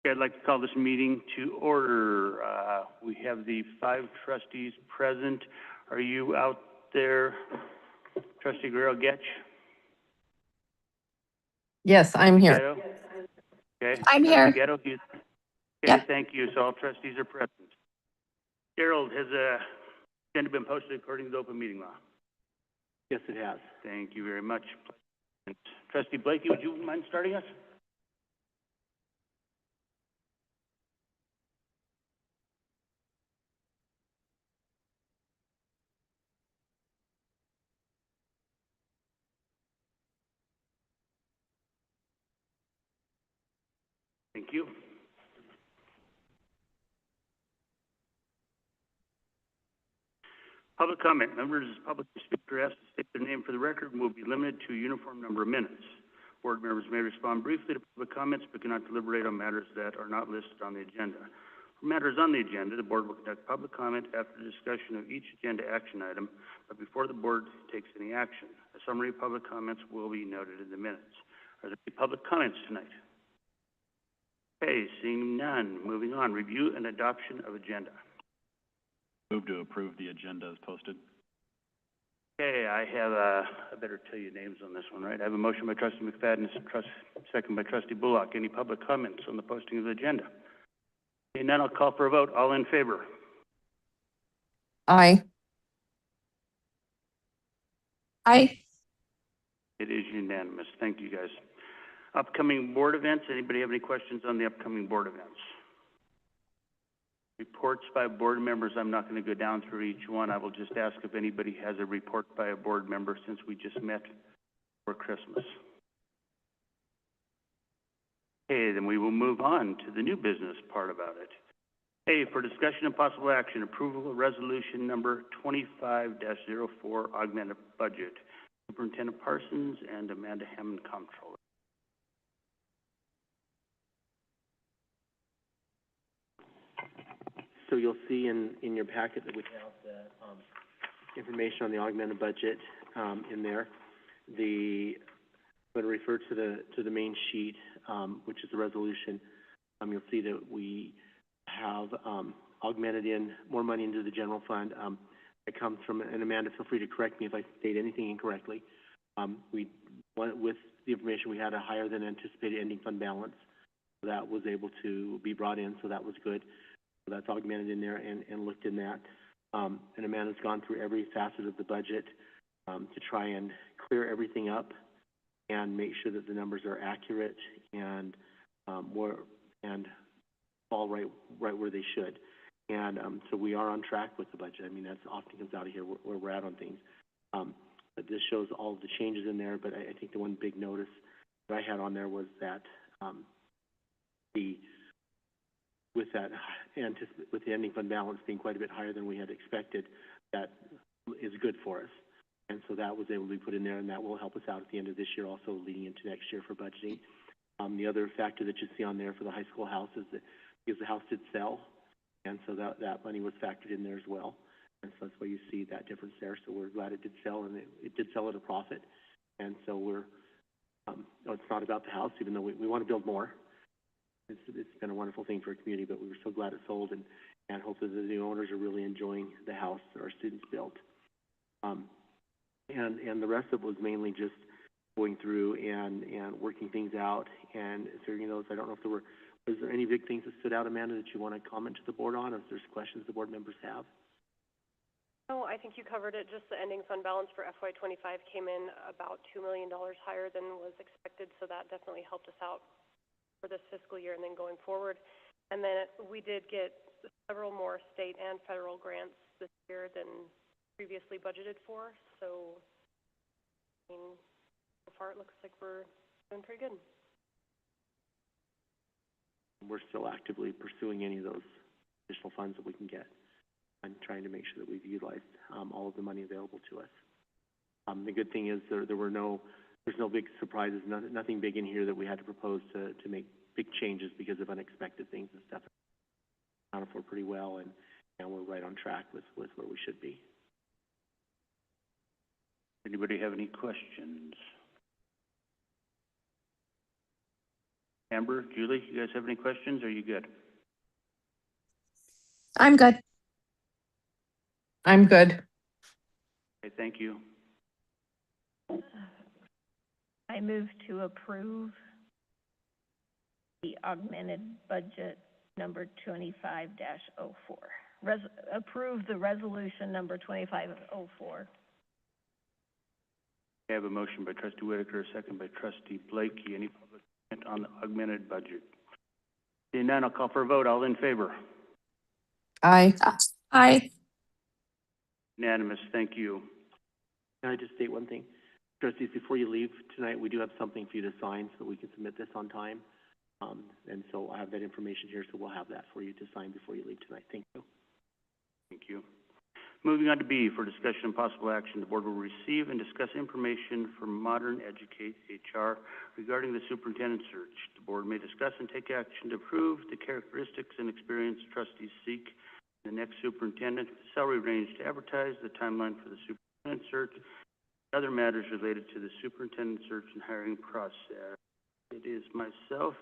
Okay, I'd like to call this meeting to order. We have the 5 trustees present. Are you out there, Trustee Guerrero-Getch? Yes, I'm here. Ghetto? Okay. I'm here. Ghetto, okay, Yep. Thank you. So all trustees are present. Gerald, has the agenda been posted according to the open meeting law? Yes, it has. Thank you very much. Trustee Blakey, would you mind starting us? Thank you. Public comment. Members of the public speaker asked to state their name for the record and will be limited to a uniform number of minutes. Board members may respond briefly to public comments but cannot deliberate on matters that are not listed on the agenda. For matters on the agenda, the board will conduct public comment after the discussion of each agenda action item, but before the board takes any action. A summary of public comments will be noted in the minutes. Are there any public comments tonight? Okay, seeing none, moving on. Review and adoption of agenda. Move to approve the agenda as posted. Okay, I have I better tell you names on this one, right? I have a motion by Trustee McFadden, second by Trustee Bullock. Any public comments on the posting of the agenda? Okay, none, I'll call for a vote. All in favor? Aye. Aye. It is unanimous. Thank you, guys. Upcoming board events. Anybody have any questions on the upcoming board events? Reports by board members. I'm not going to go down through each one. I will just ask if anybody has a report by a board member since we just met for Christmas. Okay, then we will move on to the new business part about it. Hey, for discussion and possible action, approval of resolution number 25-04, augmented budget. Superintendent Parsons and Amanda Hammond, Comptroller. So you'll see in your packet that we have the information on the augmented budget in there. I'm going to refer to the main sheet, which is the resolution. You'll see that we have augmented in more money into the general fund. It comes from, and Amanda, feel free to correct me if I state anything incorrectly. With the information, we had a higher than anticipated ending fund balance. So that was able to be brought in, so that was good. So that's augmented in there and looked in that. And Amanda's gone through every facet of the budget to try and clear everything up and make sure that the numbers are accurate and fall right where they should. And so we are on track with the budget. I mean, that's often comes out of here where we're at on things. But this shows all of the changes in there. But I think the one big notice that I had on there was that with the ending fund balance being quite a bit higher than we had expected, that is good for us. And so that was able to be put in there, and that will help us out at the end of this year, also leading into next year for budgeting. The other factor that you see on there for the high school house is that because the house did sell, and so that money was factored in there as well. And so that's why you see that difference there. So we're glad it did sell, and it did sell at a profit. And so we're, it's not about the house, even though we want to build more. It's been a wonderful thing for our community, but we were so glad it sold, and hopefully the new owners are really enjoying the house that our students built. And the rest of it was mainly just going through and working things out and figuring those. I don't know if was there any big things that stood out, Amanda, that you want to comment to the board on, or if there's questions the board members have? No, I think you covered it. Just the ending fund balance for FY25 came in about $2 million higher than was expected, so that definitely helped us out for this fiscal year and then going forward. And then we did get several more state and federal grants this year than previously budgeted for. So, I mean, so far it looks like we're doing pretty good. We're still actively pursuing any of those additional funds that we can get and trying to make sure that we've utilized all of the money available to us. The good thing is there's no big surprises, nothing big in here that we had to propose to make big changes because of unexpected things and stuff. Accounted for pretty well, and we're right on track with where we should be. Anybody have any questions? Amber, Julie, you guys have any questions? Are you good? I'm good. I'm good. Okay, thank you. I move to approve the augmented budget number 25-04. Approve the resolution number 2504. I have a motion by trustee Whitaker, a second by trustee Blakey. Any public comment on the augmented budget? Seeing none, I'll call for a vote. All in favor? Aye. Aye. Unanimous, thank you. Can I just state one thing? Trustees, before you leave tonight, we do have something for you to sign so that we can submit this on time. And so I have that information here, so we'll have that for you to sign before you leave tonight. Thank you. Thank you. Moving on to B, for discussion and possible action, the board will receive and discuss information from Modern Educate HR regarding the superintendent search. The board may discuss and take action to approve the characteristics and experience trustees seek in the next superintendent, the salary range to advertise, the timeline for the superintendent search, and other matters related to the superintendent search and hiring process. It is myself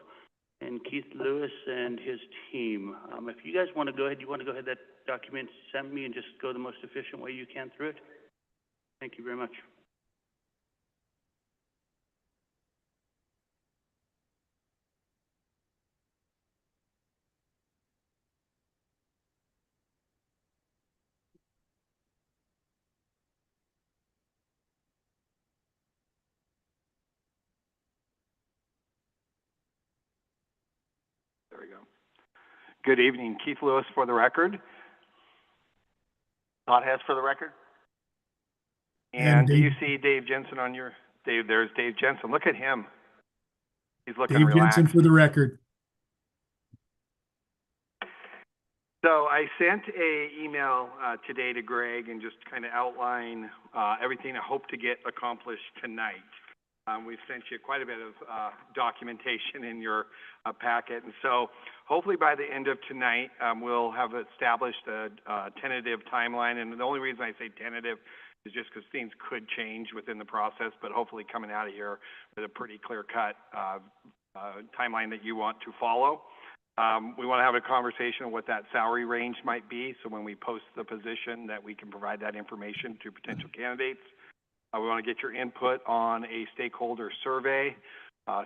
and Keith Lewis and his team. If you guys want to go ahead, that document sent me and just go the most efficient way you can through it? Thank you very much. There we go. Good evening, Keith Lewis for the record. Todd Hess for the record. And do you see Dave Jensen on your, Dave, there's Dave Jensen. Look at him. He's looking Dave relaxed. Jensen for the record. So I sent a email today to Greg and just kind of outline everything I hope to get accomplished tonight. We've sent you quite a bit of documentation in your packet, and so hopefully by the end of tonight, we'll have established a tentative timeline. And the only reason I say tentative is just because things could change within the process, but hopefully coming out of here with a pretty clear-cut timeline that you want to follow. We want to have a conversation on what that salary range might be, so when we post the position that we can provide that information to potential candidates. We want to get your input on a stakeholder survey.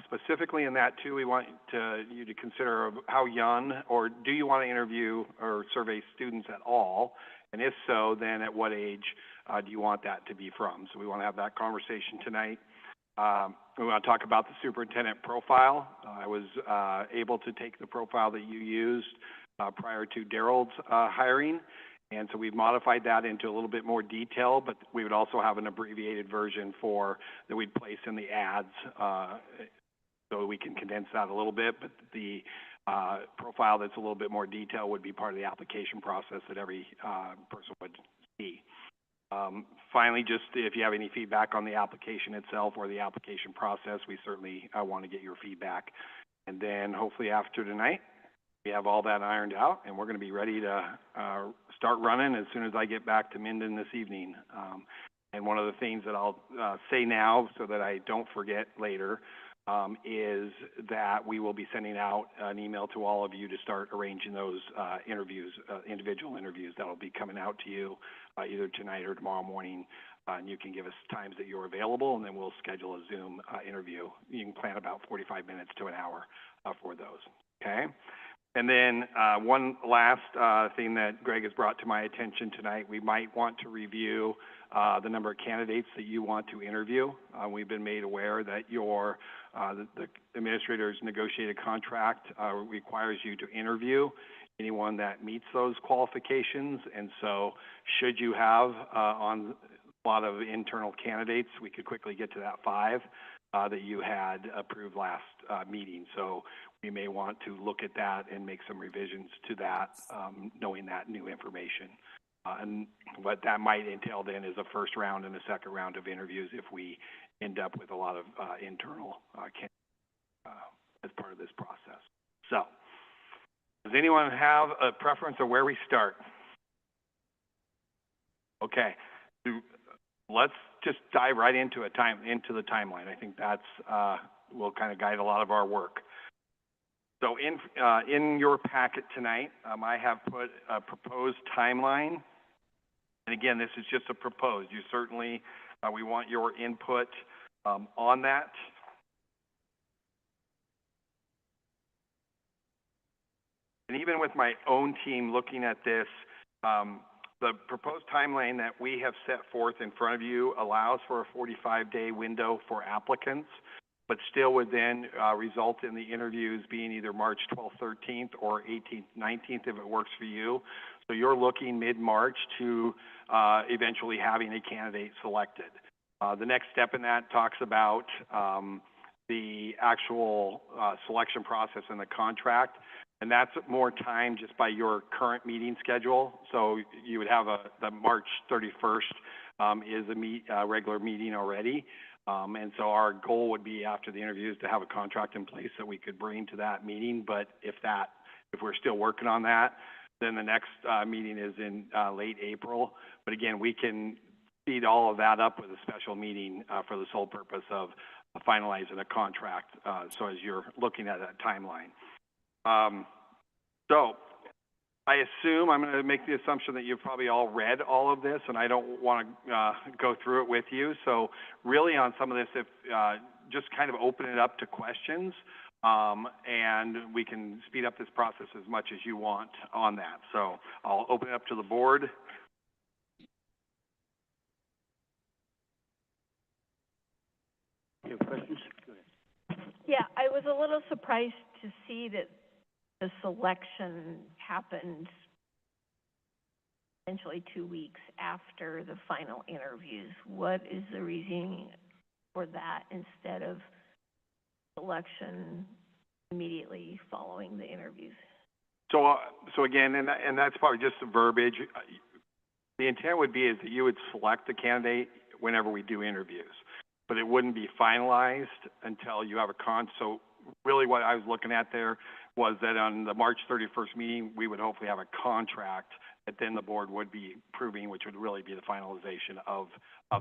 Specifically in that, too, we want you to consider how young, or do you want to interview or survey students at all? And if so, then at what age do you want that to be from? So we want to have that conversation tonight. We want to talk about the superintendent profile. I was able to take the profile that you used prior to Daryl's hiring. And so we've modified that into a little bit more detail, but we would also have an abbreviated version that we'd place in the ads, so we can condense that a little bit. But the profile that's a little bit more detailed would be part of the application process that every person would see. Finally, just if you have any feedback on the application itself or the application process, we certainly want to get your feedback. And then hopefully after tonight, we have all that ironed out, and we're going to be ready to start running as soon as I get back to Minden this evening. And one of the things that I'll say now so that I don't forget later is that we will be sending out an email to all of you to start arranging those interviews, individual interviews that will be coming out to you either tonight or tomorrow morning. And you can give us times that you're available, and then we'll schedule a Zoom interview. You can plan about 45 minutes to an hour for those, okay? And then one last thing that Greg has brought to my attention tonight, we might want to review the number of candidates that you want to interview. We've been made aware that the administrator's negotiated contract requires you to interview anyone that meets those qualifications. And so should you have on a lot of internal candidates, we could quickly get to that 5 that you had approved last meeting. So we may want to look at that and make some revisions to that, knowing that new information. And what that might entail then is a first round and a second round of interviews if we end up with a lot of internal candidates as part of this process. So, does anyone have a preference of where we start? Okay, let's just dive right into the timeline. I think that's will kind of guide a lot of our work. So in your packet tonight, I have put a proposed timeline. And again, this is just a proposed. You certainly, we want your input on that. And even with my own team looking at this, the proposed timeline that we have set forth in front of you allows for a 45-day window for applicants, but still would then result in the interviews being either March 12th, 13th, or 18th, 19th if it works for you. So you're looking mid-March to eventually having a candidate selected. The next step in that talks about the actual selection process and the contract, and that's more time just by your current meeting schedule. So you would have the March 31st is a regular meeting already. And so our goal would be after the interviews to have a contract in place that we could bring to that meeting. But if we're still working on that, then the next meeting is in late April. But again, we can speed all of that up with a special meeting for the sole purpose of finalizing a contract. So as you're looking at that timeline. So I assume, I'm going to make the assumption that you've probably all read all of this, and I don't want to go through it with you. So really on some of this, if just kind of open it up to questions, and we can speed up this process as much as you want on that. So I'll open it up to the board. You have questions? Go ahead. Yeah, I was a little surprised to see that the selection happened essentially 2 weeks after the final interviews. What is the reasoning for that instead of selection immediately following the interviews? So again, and that's probably just the verbiage. The intent would be is that you would select the candidate whenever we do interviews, but it wouldn't be finalized until you have so really what I was looking at there was that on the March 31st meeting, we would hopefully have a contract that then the board would be approving, which would really be the finalization of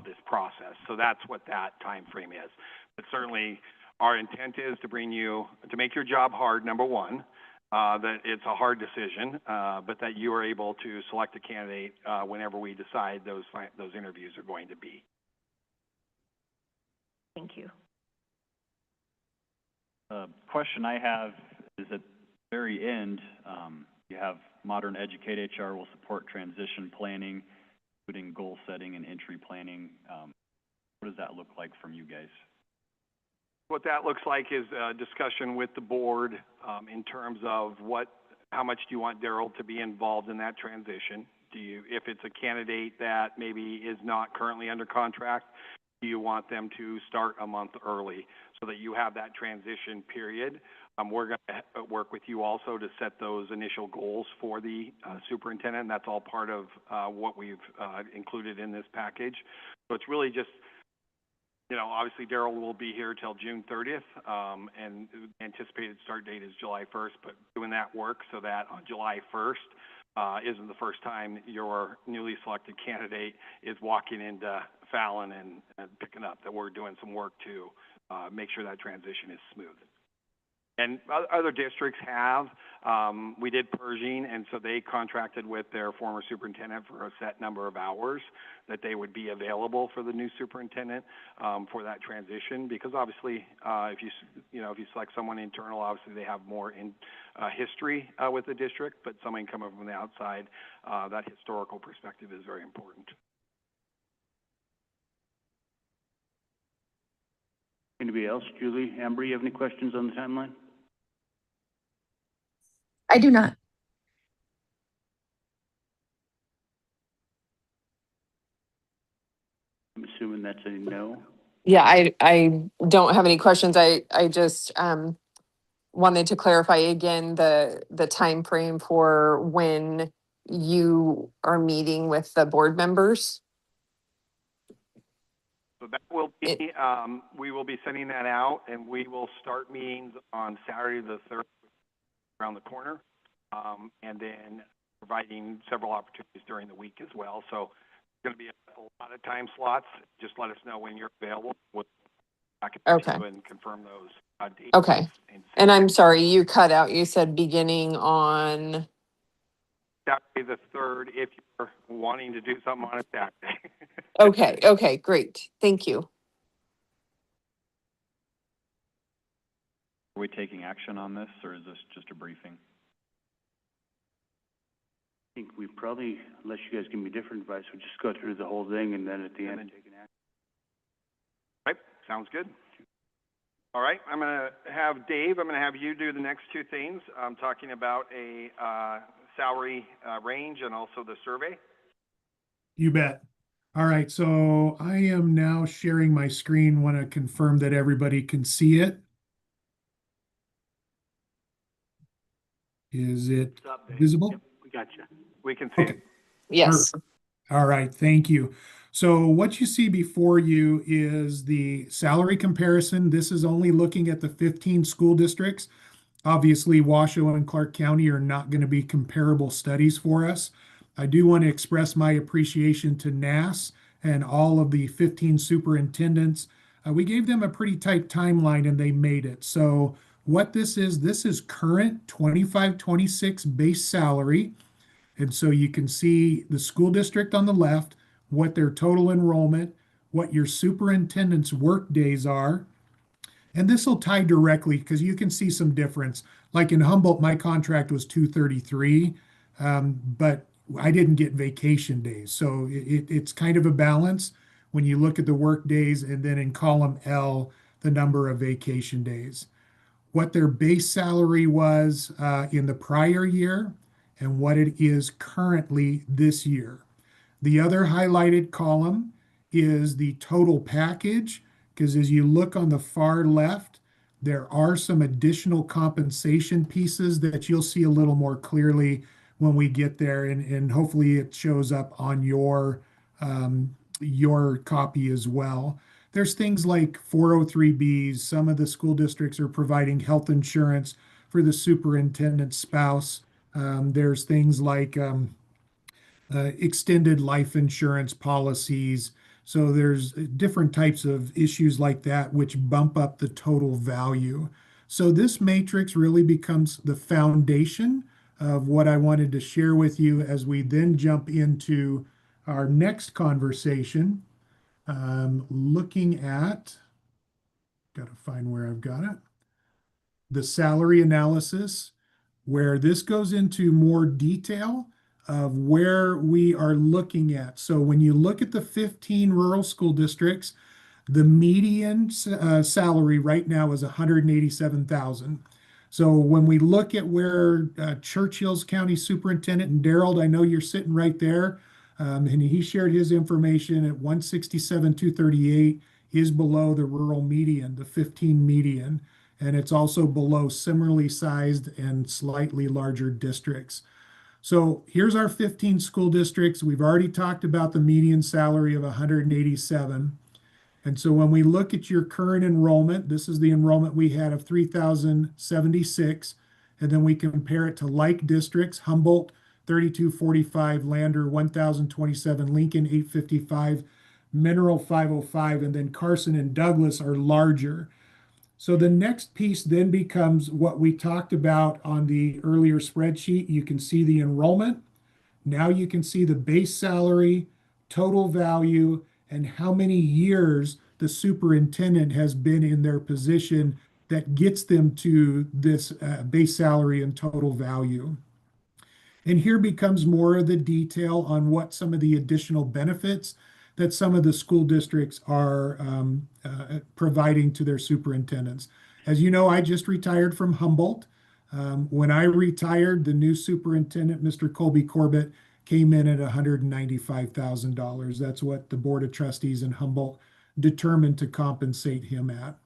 this process. So that's what that time frame is. But certainly our intent is to make your job hard, number one, that it's a hard decision, but that you are able to select a candidate whenever we decide those interviews are going to be. Thank you. The question I have is at the very end, you have Modern Educate HR will support transition planning, including goal setting and entry planning. What does that look like from you guys? What that looks like is a discussion with the board in terms of how much do you want Daryl to be involved in that transition? If it's a candidate that maybe is not currently under contract, do you want them to start a month early so that you have that transition period? We're going to work with you also to set those initial goals for the superintendent. That's all part of what we've included in this package. So it's really just, obviously Daryl will be here till June 30th, and anticipated start date is July 1st, but doing that work so that on July 1st isn't the first time your newly selected candidate is walking into Fallon and picking up, that we're doing some work to make sure that transition is smooth. And other districts have. We did Pershing, and so they contracted with their former superintendent for a set number of hours that they would be available for the new superintendent for that transition. Because obviously, if you select someone internal, obviously they have more history with the district. But someone coming from the outside, that historical perspective is very important. Anybody else? Julie, Amber, you have any questions on the timeline? I do not. I'm assuming that's a no. Yeah, I don't have any questions. I just wanted to clarify again the time frame for when you are meeting with the board members. So that will be, we will be sending that out, and we will start meetings on Saturday the 3rd around the corner, and then providing several opportunities during the week as well. So it's going to be a lot of time slots. Just let us know when you're available. back Okay. and confirm those, dates. Okay. And I'm sorry, you cut out, you said beginning on, Saturday the 3rd, if you're wanting to do something on a Saturday. okay, great. Thank you. Are we taking action on this, or is this just a briefing? I think we probably, unless you guys give me different advice, we'll just go through the whole thing and then at the end take an action. Right, sounds good. All right, I'm gonna have you do the next two things. I'm talking about a, salary, range and also the survey. You bet. All right, so I am now sharing my screen. Want to confirm that everybody can see it. Is it visible? Yep, we got you. We can see Okay. it. Yes. All right, thank you. So what you see before you is the salary comparison. This is only looking at the 15 school districts. Obviously, Washoe and Clark County are not going to be comparable studies for us. I do want to express my appreciation to NAS and all of the 15 superintendents. We gave them a pretty tight timeline and they made it. So what this is current 25-26 base salary. And so you can see the school district on the left, what their total enrollment, what your superintendent's work days are. And this will tie directly because you can see some difference. Like in Humboldt, my contract was 233, but I didn't get vacation days. So it's kind of a balance when you look at the work days and then in column L, the number of vacation days. What their base salary was in the prior year and what it is currently this year. The other highlighted column is the total package, because as you look on the far left, there are some additional compensation pieces that you'll see a little more clearly when we get there, and hopefully it shows up on your copy as well. There's things like 403Bs. Some of the school districts are providing health insurance for the superintendent's spouse. There's things like extended life insurance policies. So there's different types of issues like that which bump up the total value. So this matrix really becomes the foundation of what I wanted to share with you as we then jump into our next conversation. Looking at, got to find where I've got it, the salary analysis, where this goes into more detail of where we are looking at. So when you look at the 15 rural school districts, the median salary right now is $187,000. So when we look at where Churchill's County Superintendent, and Daryl, I know you're sitting right there, and he shared his information at 167,238 is below the rural median, the 15 median, and it's also below similarly sized and slightly larger districts. So here's our 15 school districts. We've already talked about the median salary of 187. And so when we look at your current enrollment, this is the enrollment we had of 3,076. And then we compare it to like districts, Humboldt, 3,245, Lander, 1,027, Lincoln, 855, Mineral, 505, and then Carson and Douglas are larger. So the next piece then becomes what we talked about on the earlier spreadsheet. You can see the enrollment. Now you can see the base salary, total value, and how many years the superintendent has been in their position that gets them to this base salary and total value. And here becomes more of the detail on what some of the additional benefits that some of the school districts are providing to their superintendents. As you know, I just retired from Humboldt. When I retired, the new superintendent, Mr. Colby Corbett, came in at $195,000. That's what the Board of Trustees in Humboldt determined to compensate him at.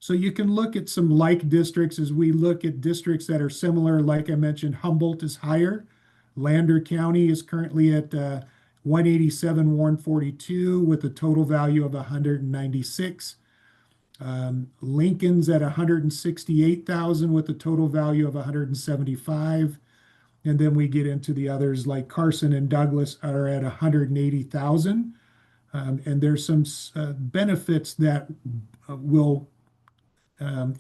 So you can look at some like districts as we look at districts that are similar. Like I mentioned, Humboldt is higher. Lander County is currently at 187, Warren 42 with a total value of 196. Lincoln's at 168,000 with a total value of 175. And then we get into the others like Carson and Douglas are at 180,000 And there's some benefits that will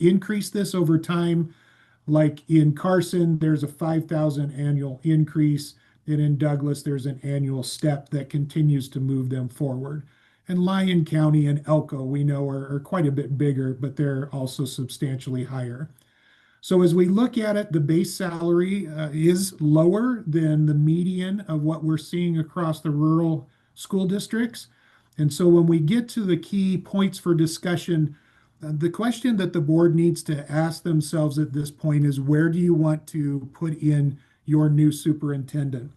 increase this over time. Like in Carson, there's a 5,000 annual increase. And in Douglas, there's an annual step that continues to move them forward. And Lyon County and Elko, we know, are quite a bit bigger, but they're also substantially higher. So as we look at it, the base salary is lower than the median of what we're seeing across the rural school districts. And so when we get to the key points for discussion, the question that the board needs to ask themselves at this point is, where do you want to put in your new superintendent?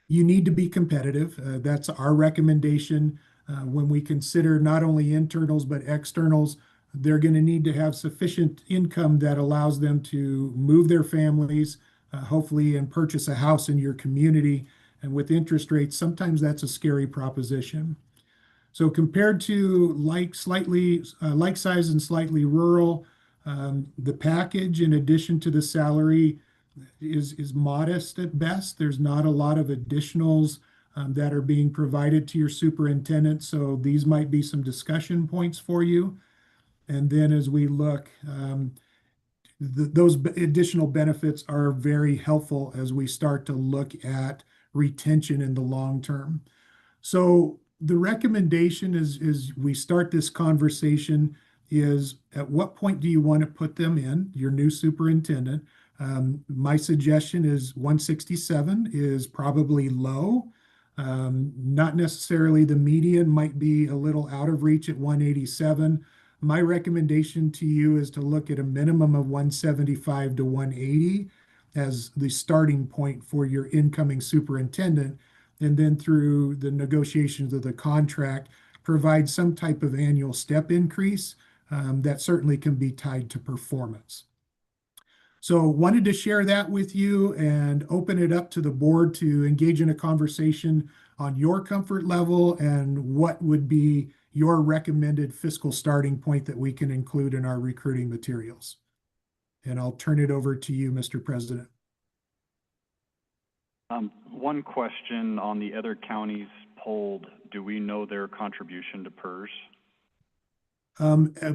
You need to be competitive. That's our recommendation. When we consider not only internals but externals, they're going to need to have sufficient income that allows them to move their families, hopefully, and purchase a house in your community. And with interest rates, sometimes that's a scary proposition. So compared to like size and slightly rural, the package, in addition to the salary, is modest at best. There's not a lot of additionals that are being provided to your superintendent. So these might be some discussion points for you. And then as we look, those additional benefits are very helpful as we start to look at retention in the long term. So the recommendation is we start this conversation is, at what point do you want to put them in, your new superintendent? My suggestion is 167 is probably low. Not necessarily the median, might be a little out of reach at 187. My recommendation to you is to look at a minimum of 175 to 180 as the starting point for your incoming superintendent. And then through the negotiations of the contract, provide some type of annual step increase that certainly can be tied to performance. So wanted to share that with you and open it up to the board to engage in a conversation on your comfort level and what would be your recommended fiscal starting point that we can include in our recruiting materials. And I'll turn it over to you, Mr. President. One question on the other counties polled, do we know their contribution to PERS?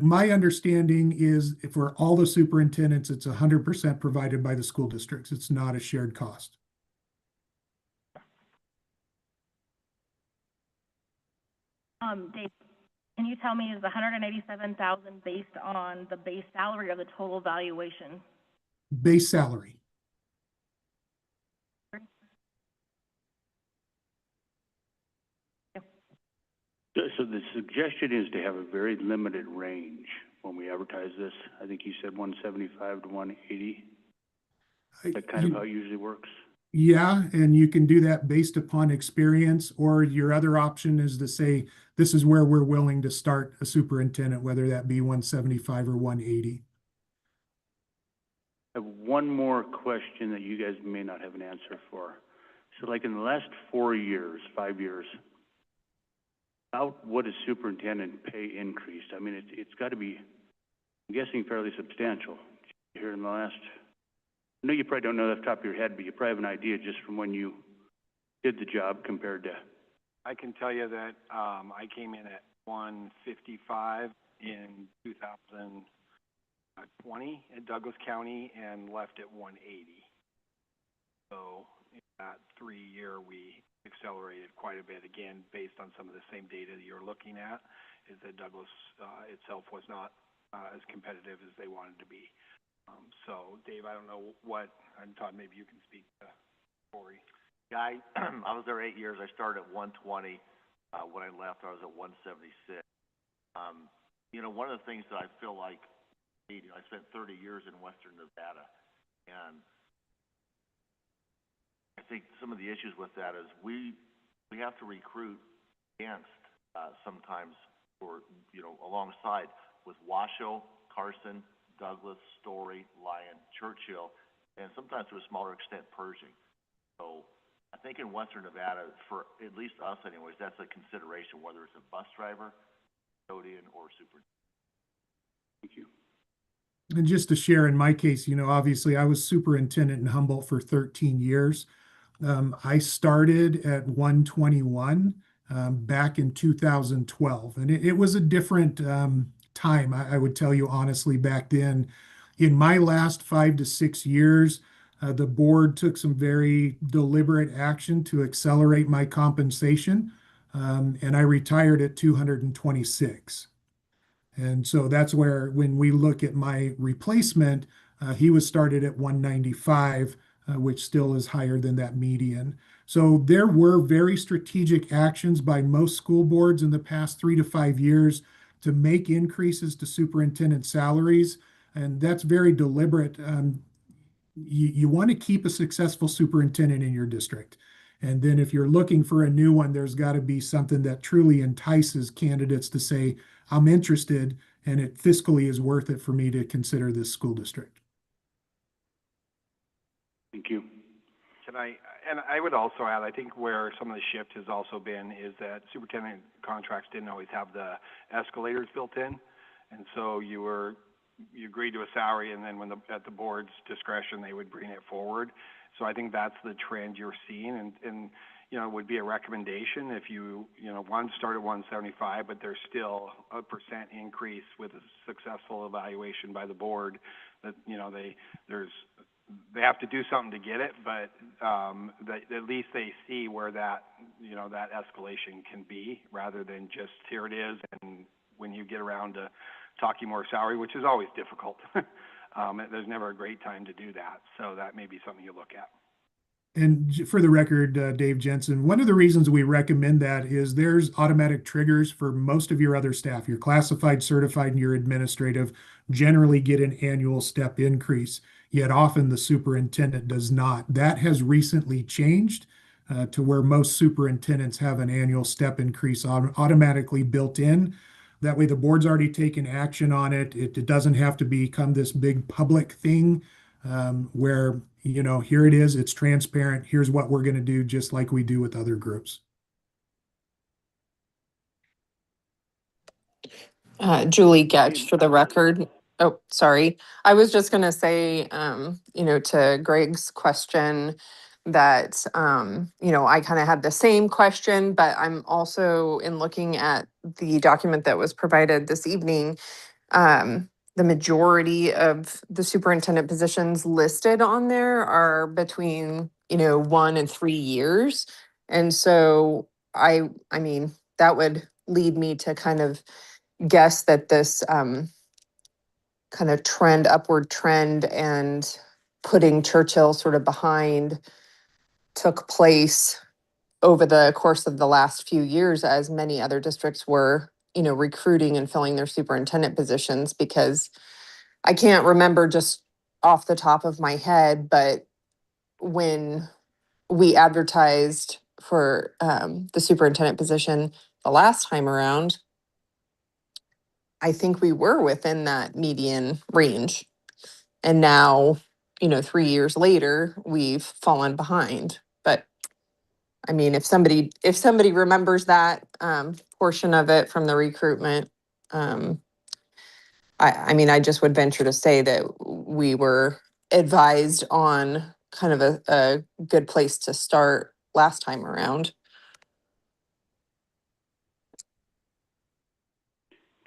My understanding is for all the superintendents, it's 100% provided by the school districts. It's not a shared cost. Dave, can you tell me, is the 187,000 based on the base salary or the total valuation? Base salary. So the suggestion is to have a very limited range when we advertise this. I think you said 175 to 180. Is that kind of how it usually works? Yeah, and you can do that based upon experience, or your other option is to say, this is where we're willing to start a superintendent, whether that be 175 or 180. I have one more question that you guys may not have an answer for. So like in the last 4 years, 5 years, about what is superintendent pay increased? I mean, it's got to be, I'm guessing, fairly substantial here in the last, I know you probably don't know off the top of your head, but you probably have an idea just from when you did the job compared to. I can tell you that I came in at 155 in 2020 in Douglas County and left at 180. So in that 3-year, we accelerated quite a bit, again, based on some of the same data that you're looking at, is that Douglas itself was not as competitive as they wanted to be. So, Dave, I don't know what, and Todd, maybe you can speak to Corey. Yeah, I was there 8 years. I started at 120. When I left, I was at 176. You know, one of the things that I feel like, I spent 30 years in Western Nevada, and I think some of the issues with that is we have to recruit against sometimes, or alongside with Washoe, Carson, Douglas, Story, Lyon, Churchill, and sometimes to a smaller extent Pershing. So I think in Western Nevada, for at least us anyways, that's a consideration, whether it's a bus driver, custodian, or superintendent. Thank you. And just to share in my case, obviously I was superintendent in Humboldt for 13 years. I started at 121. back in 2012. And it was a different time, I would tell you honestly, back then. In my last 5 to 6 years, the board took some very deliberate action to accelerate my compensation, and I retired at 226. And so that's where, when we look at my replacement, he was started at 195, which still is higher than that median. So there were very strategic actions by most school boards in the past 3 to 5 years to make increases to superintendent salaries, and that's very deliberate. You want to keep a successful superintendent in your district. And then if you're looking for a new one, there's got to be something that truly entices candidates to say, I'm interested, and it fiscally is worth it for me to consider this school district. Thank you. And I would also add, I think where some of the shift has also been is that superintendent contracts didn't always have the escalators built in. And so you agreed to a salary, and then at the board's discretion, they would bring it forward. So I think that's the trend you're seeing, and it would be a recommendation if one start at 175, but there's still a % increase with a successful evaluation by the board. That they have to do something to get it, but at least they see where that that escalation can be, rather than just here it is, and when you get around to talking more salary, which is always difficult. There's never a great time to do that. So that may be something you look at. And for the record, Dave Jensen, one of the reasons we recommend that is there's automatic triggers for most of your other staff. Your classified, certified, and your administrative generally get an annual step increase, yet often the superintendent does not. That has recently changed to where most superintendents have an annual step increase automatically built in. That way the board's already taken action on it. It doesn't have to become this big public thing where, here it is, it's transparent. Here's what we're going to do, just like we do with other groups. Julie Getch, for the record. Oh, sorry. I was just going to say, to Greg's question that, I kind of had the same question, but I'm also, in looking at the document that was provided this evening, the majority of the superintendent positions listed on there are between, 1 and 3 years. And so I mean, that would lead me to kind of guess that this kind of upward trend and putting Churchill sort of behind took place over the course of the last few years, as many other districts were, recruiting and filling their superintendent positions, because I can't remember just off the top of my head, but when we advertised for the superintendent position the last time around, I think we were within that median range. And now, 3 years later, we've fallen behind. But I mean, if somebody remembers that portion of it from the recruitment, I just would venture to say that we were advised on kind of a good place to start last time around.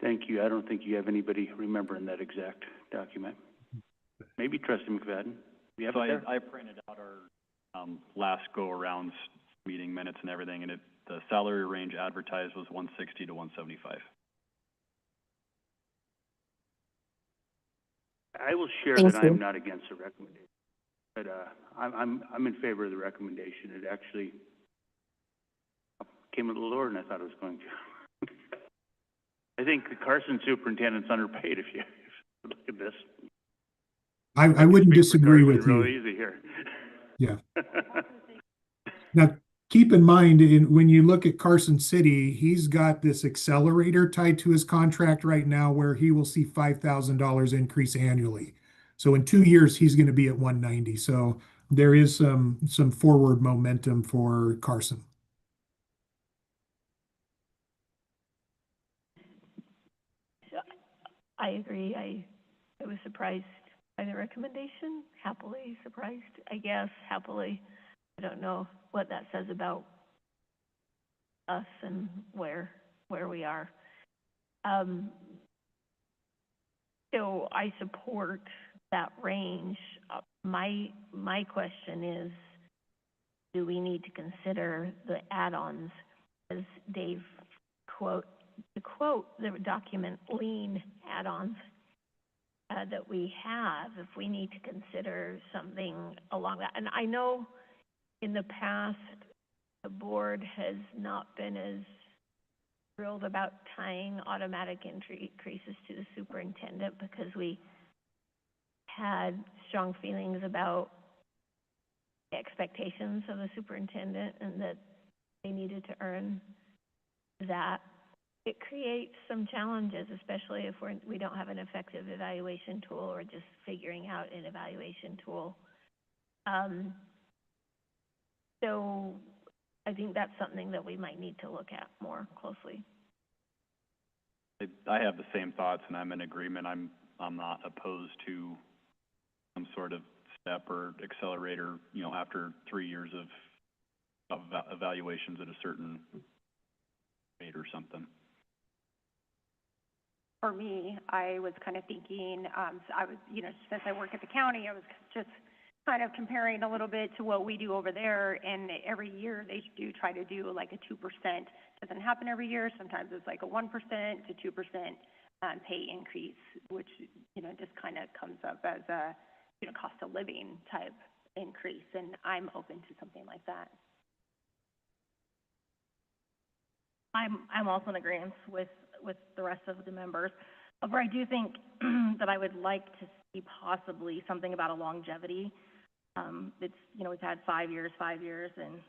Thank you. I don't think you have anybody remembering that exact document. Maybe Trustee McFadden. You have it there? I printed out our last go-arounds, meeting minutes and everything, and the salary range advertised was 160 to 175. I will share Thank that you. I'm not against the recommendation, but I'm in favor of the recommendation. It actually came a little lower than I thought it was going to. I think the Carson superintendent's underpaid. If you look at this, I wouldn't disagree with you. Really easy here. Yeah. Now, keep in mind, when you look at Carson City, he's got this accelerator tied to his contract right now where he will see $5,000 increase annually. So in 2 years, he's going to be at 190. So there is some forward momentum for Carson. I agree. I was surprised by the recommendation, happily surprised, I guess, happily. I don't know what that says about us and where we are. So I support that range. My question is, do we need to consider the add-ons, as Dave to quote the document, lean add-ons that we have, if we need to consider something along that. And I know in the past, the board has not been as thrilled about tying automatic increases to the superintendent because we had strong feelings about the expectations of the superintendent and that they needed to earn that. It creates some challenges, especially if we don't have an effective evaluation tool or just figuring out an evaluation tool. So I think that's something that we might need to look at more closely. I have the same thoughts, and I'm in agreement. I'm not opposed to some sort of step or accelerator, you know, after 3 years of evaluations at a certain rate or something. For me, I was kind of thinking, so I was, you know, since I work at the county, I was just kind of comparing a little bit to what we do over there, and every year they do try to do like a 2%. Doesn't happen every year. Sometimes it's like a 1% to 2% pay increase, which, you know, just kind of comes up as a, you know, cost of living type increase, and I'm open to something like that. I'm also in agreement with the rest of the members. However, I do think that I would like to see possibly something about a longevity. It's, you know, we've had 5 years,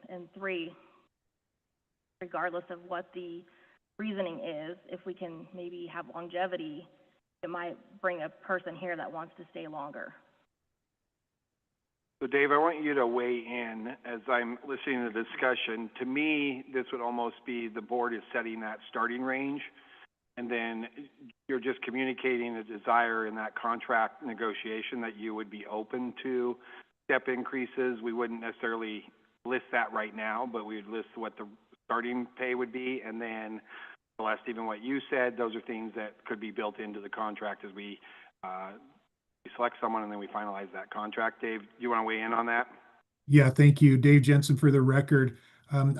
and 3. Regardless of what the reasoning is, if we can maybe have longevity, it might bring a person here that wants to stay longer. So Dave, I want you to weigh in as I'm listening to the discussion. To me, this would almost be the board is setting that starting range, and then you're just communicating a desire in that contract negotiation that you would be open to step increases. We wouldn't necessarily list that right now, but we would list what the starting pay would be, and then Celeste, even what you said, those are things that could be built into the contract as we select someone and then we finalize that contract. Dave, do you want to weigh in on that? Yeah, thank you. Dave Jensen for the record.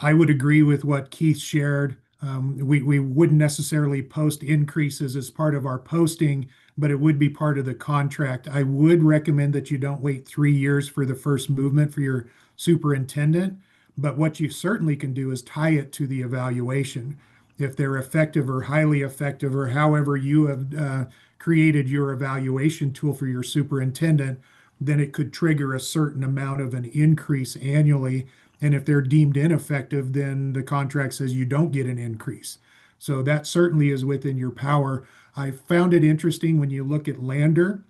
I would agree with what Keith shared. We wouldn't necessarily post increases as part of our posting, but it would be part of the contract. I would recommend that you don't wait 3 years for the first movement for your superintendent, but what you certainly can do is tie it to the evaluation. If they're effective or highly effective, or however you have created your evaluation tool for your superintendent, then it could trigger a certain amount of an increase annually. And if they're deemed ineffective, then the contract says you don't get an increase. So that certainly is within your power. I found it interesting when you look at Lander.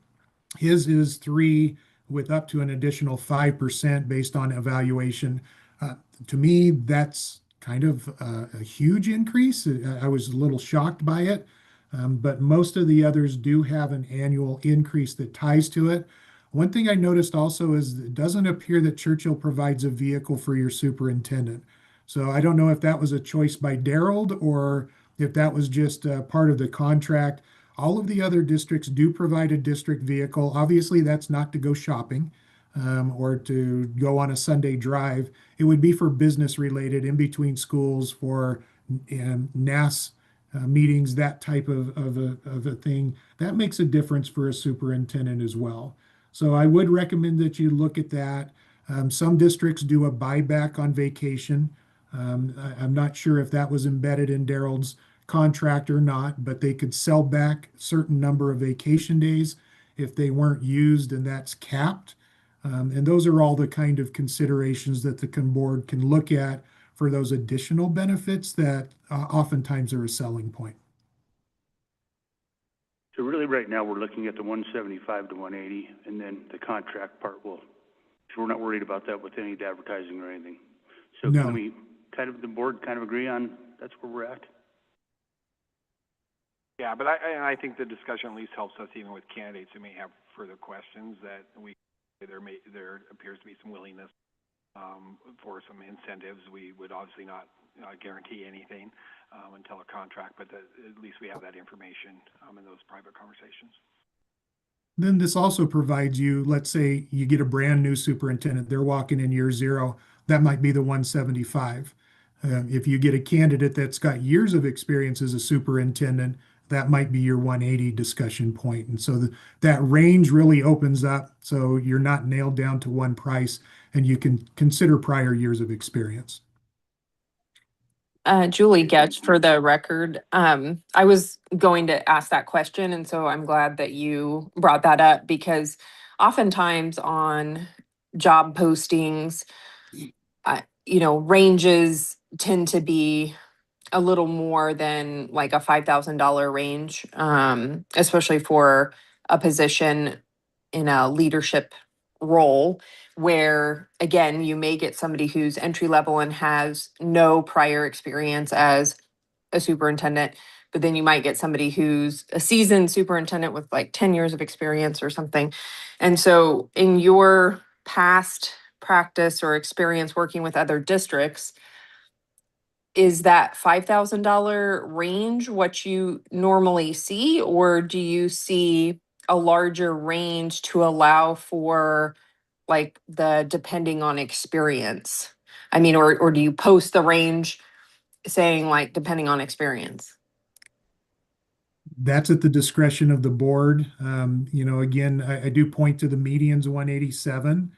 His is 3 with up to an additional 5% based on evaluation. To me, that's kind of a huge increase. I was a little shocked by it, but most of the others do have an annual increase that ties to it. One thing I noticed also is it doesn't appear that Churchill provides a vehicle for your superintendent. So I don't know if that was a choice by Daryl or if that was just part of the contract. All of the other districts do provide a district vehicle. Obviously, that's not to go shopping or to go on a Sunday drive. It would be for business related, in between schools, for NAS meetings, that type of a thing. That makes a difference for a superintendent as well. So I would recommend that you look at that. Some districts do a buyback on vacation. I'm not sure if that was embedded in Daryl's contract or not, but they could sell back a certain number of vacation days if they weren't used, and that's capped. And those are all the kind of considerations that the board can look at for those additional benefits that oftentimes are a selling point. So really, right now, we're looking at the 175 to 180, and then the contract part will, so we're not worried about that with any advertising or anything. So No. Can we the board kind of agree on that's where we're at? Yeah, but I think the discussion at least helps us even with candidates who may have further questions that there appears to be some willingness for some incentives. We would obviously not, guarantee anything, until a contract, but at least we have that information, in those private conversations. Then this also provides you, let's say you get a brand new superintendent, they're walking in year zero, that might be the 175. If you get a candidate that's got years of experience as a superintendent, that might be your 180 discussion point. And so that range really opens up, so you're not nailed down to one price, and you can consider prior years of experience. Julie Getch, for the record. I was going to ask that question, and so I'm glad that you brought that up, because oftentimes on job postings, ranges tend to be a little more than like a $5,000 range, especially for a position in a leadership role, where again, you may get somebody who's entry level and has no prior experience as a superintendent, but then you might get somebody who's a seasoned superintendent with like 10 years of experience or something. And so in your past practice or experience working with other districts, is that $5,000 range what you normally see, or do you see a larger range to allow for like the depending on experience? I mean, or do you post the range saying like depending on experience? That's at the discretion of the board. Again, I do point to the median's 187.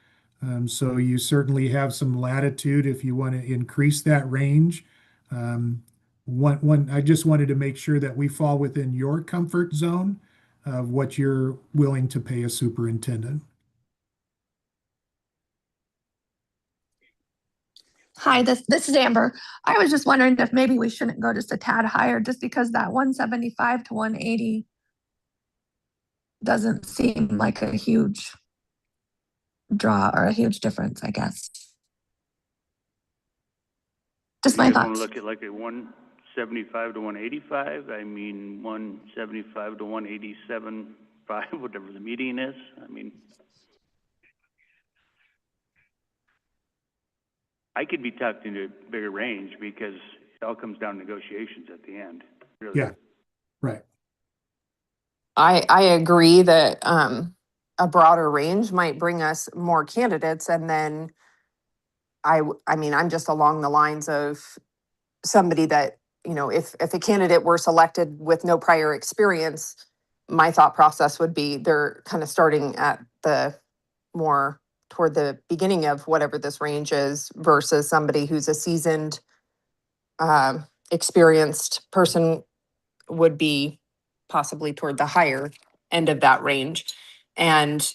So you certainly have some latitude if you want to increase that range. I just wanted to make sure that we fall within your comfort zone of what you're willing to pay a superintendent. Hi, this is Amber. I was just wondering if maybe we shouldn't go just a tad higher, just because that 175 to 180 doesn't seem like a huge draw or a huge difference, I guess. Just my You want thoughts. to look at like a 175 to 185? I mean, 175 to 187.5, whatever the median is. I mean, I could be tucked into a bigger range because it all comes down to negotiations at the end. Really. Yeah, right. I agree that a broader range might bring us more candidates, and then I mean, I'm just along the lines of somebody that, if a candidate were selected with no prior experience, my thought process would be they're kind of starting at the more toward the beginning of whatever this range is, versus somebody who's a seasoned, experienced person would be possibly toward the higher end of that range. And,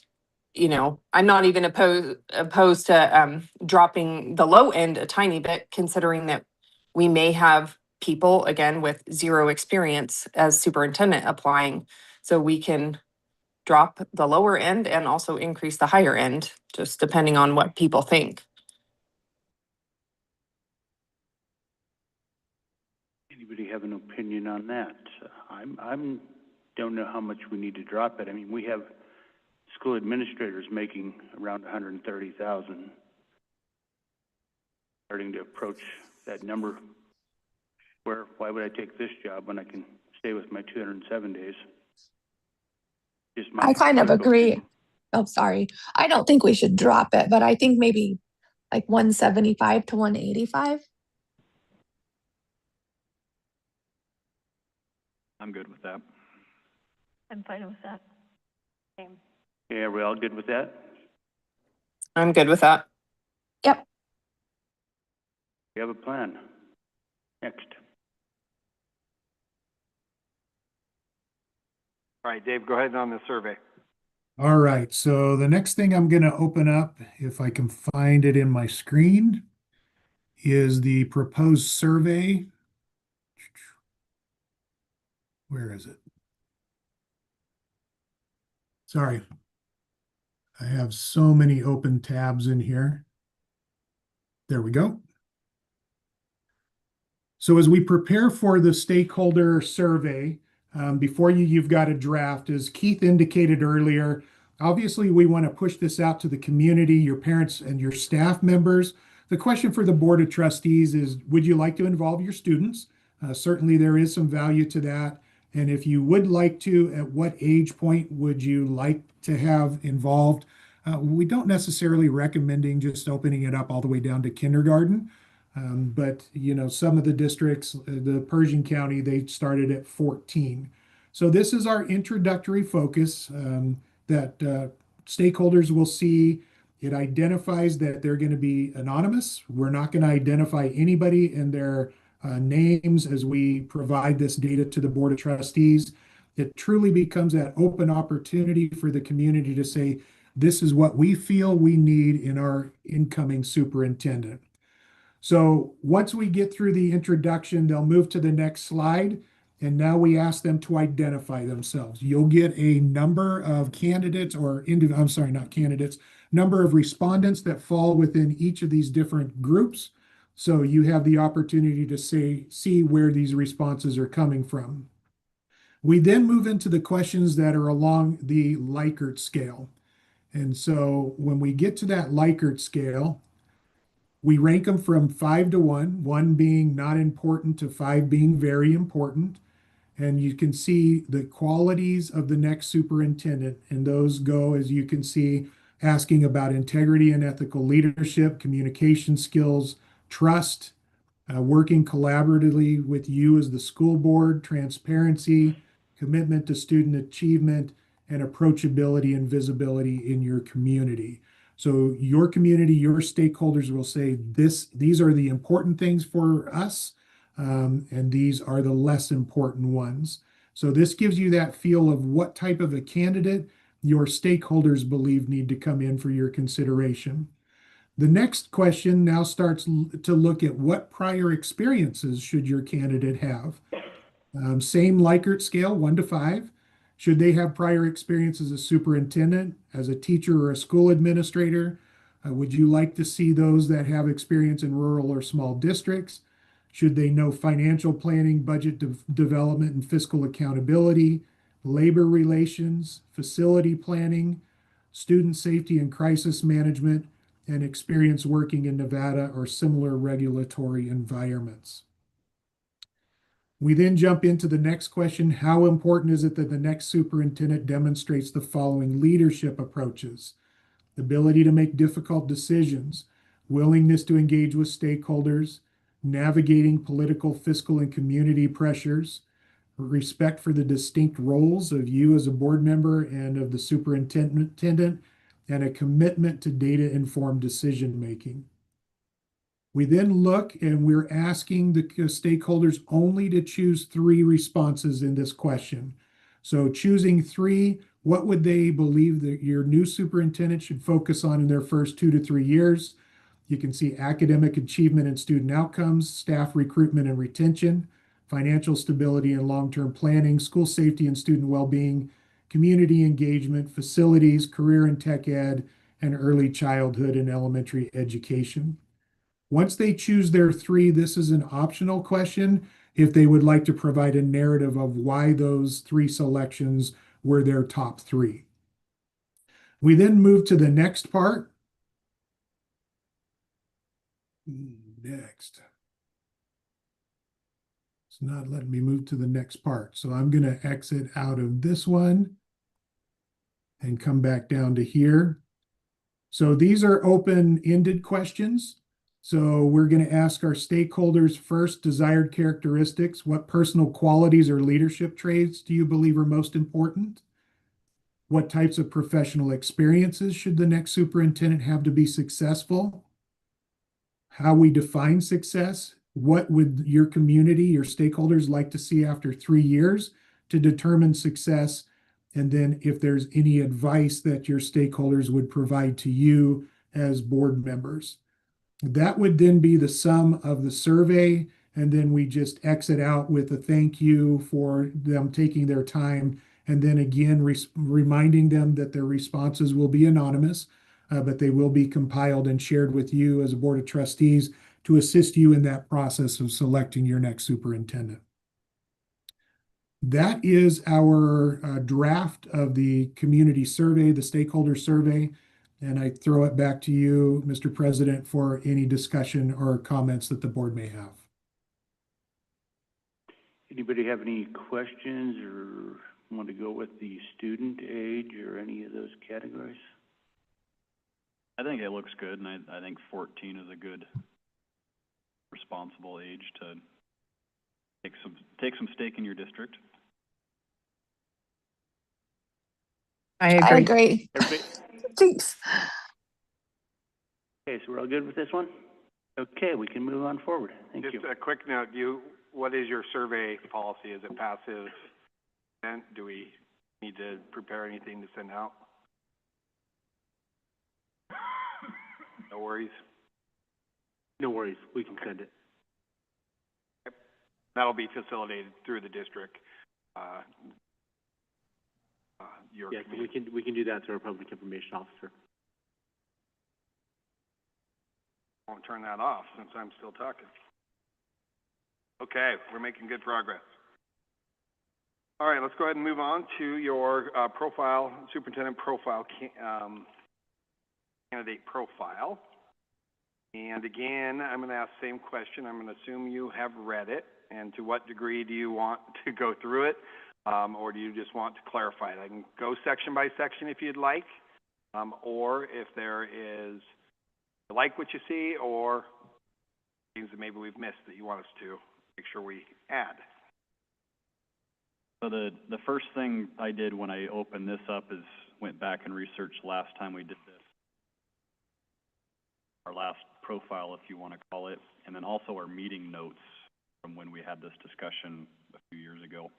I'm not even opposed to dropping the low end a tiny bit, considering that we may have people, again, with zero experience as superintendent applying. So we can drop the lower end and also increase the higher end, just depending on what people think. Anybody have an opinion on that? I'm don't know how much we need to drop it. I mean, we have school administrators making around 130,000, starting to approach that number. Why would I take this job when I can stay with my 207 days? Just my I kind of political agree. opinion. Oh, sorry. I don't think we should drop it, but I think maybe like 175 to 185. I'm good with that. I'm fine with that. Same. Yeah, are we all good with that? I'm good with that. Yep. We have a plan. Next. All right, Dave, go ahead on the survey. All right, so the next thing I'm going to open up, if I can find it in my screen, is the proposed survey. Where is it? Sorry. I have so many open tabs in here. There we go. So as we prepare for the stakeholder survey, before you've got a draft, as Keith indicated earlier, Obviously, we want to push this out to the community, your parents and your staff members. The question for the Board of Trustees is, would you like to involve your students? Certainly, there is some value to that. And if you would like to, at what age point would you like to have involved? We don't necessarily recommending just opening it up all the way down to kindergarten. But, you know, some of the districts, the Pershing County, they started at 14. So this is our introductory focus that stakeholders will see. It identifies that they're going to be anonymous. We're not going to identify anybody and their names as we provide this data to the Board of Trustees. It truly becomes that open opportunity for the community to say, this is what we feel we need in our incoming superintendent. So once we get through the introduction, they'll move to the next slide. And now we ask them to identify themselves. You'll get a number of candidates or I'm sorry, not candidates, number of respondents that fall within each of these different groups. So you have the opportunity to see where these responses are coming from. We then move into the questions that are along the Likert scale. And so when we get to that Likert scale, we rank them from 5 to 1, 1 being not important to 5 being very important. And you can see the qualities of the next superintendent. And those go, as you can see, asking about integrity and ethical leadership, communication skills, trust, working collaboratively with you as the school board, transparency, commitment to student achievement, and approachability and visibility in your community. So your community, your stakeholders will say, these are the important things for us, and these are the less important ones. So this gives you that feel of what type of a candidate your stakeholders believe need to come in for your consideration. The next question now starts to look at what prior experiences should your candidate have. Same Likert scale, 1 to 5. Should they have prior experience as a superintendent, as a teacher or a school administrator? Would you like to see those that have experience in rural or small districts? Should they know financial planning, budget development, and fiscal accountability, labor relations, facility planning, student safety and crisis management, and experience working in Nevada or similar regulatory environments? We then jump into the next question. How important is it that the next superintendent demonstrates the following leadership approaches? The ability to make difficult decisions, willingness to engage with stakeholders, navigating political, fiscal, and community pressures, respect for the distinct roles of you as a board member and of the superintendent, and a commitment to data-informed decision-making. We then look and we're asking the stakeholders only to choose 3 responses in this question. So choosing 3, what would they believe that your new superintendent should focus on in their first 2 to 3 years? You can see academic achievement and student outcomes, staff recruitment and retention, financial stability and long-term planning, school safety and student well-being, community engagement, facilities, career and tech ed, and early childhood and elementary education. Once they choose their 3, this is an optional question if they would like to provide a narrative of why those 3 selections were their top 3. We then move to the next part. Next. It's not letting me move to the next part. So I'm going to exit out of this one and come back down to here. So these are open-ended questions. So we're going to ask our stakeholders first, desired characteristics. What personal qualities or leadership traits do you believe are most important? What types of professional experiences should the next superintendent have to be successful? How we define success? What would your community, your stakeholders like to see after 3 years to determine success? And then if there's any advice that your stakeholders would provide to you as board members. That would then be the sum of the survey. And then we just exit out with a thank you for them taking their time. And then again, reminding them that their responses will be anonymous, but they will be compiled and shared with you as a board of trustees to assist you in that process of selecting your next superintendent. That is our draft of the community survey, the stakeholder survey. And I throw it back to you, Mr. President, for any discussion or comments that the board may have. Anybody have any questions or want to go with the student age or any of those categories? I think it looks good, and I think 14 is a good, responsible age to take some stake in your district. I I agree. agree. Everybody, Thanks. okay, so we're all good with this one? Okay, we can move on forward. Thank you. Just a quick note, what is your survey policy? Is it passive? And do we need to prepare anything to send out? No worries. No worries, we can send it. That'll be facilitated through the district, your Yes, community. we can do that through our public information officer. Won't turn that off since I'm still talking. Okay, we're making good progress. All right, let's go ahead and move on to your profile, superintendent profile, candidate profile. And again, I'm going to ask the same question. I'm going to assume you have read it. And to what degree do you want to go through it? Or do you just want to clarify it? I can go section by section if you'd like. Or if there is, you like what you see, or things that maybe we've missed that you want us to make sure we add. So the first thing I did when I opened this up is went back and researched last time we did this. Our last profile, if you want to call it, and then also our meeting notes from when we had this discussion a few years ago.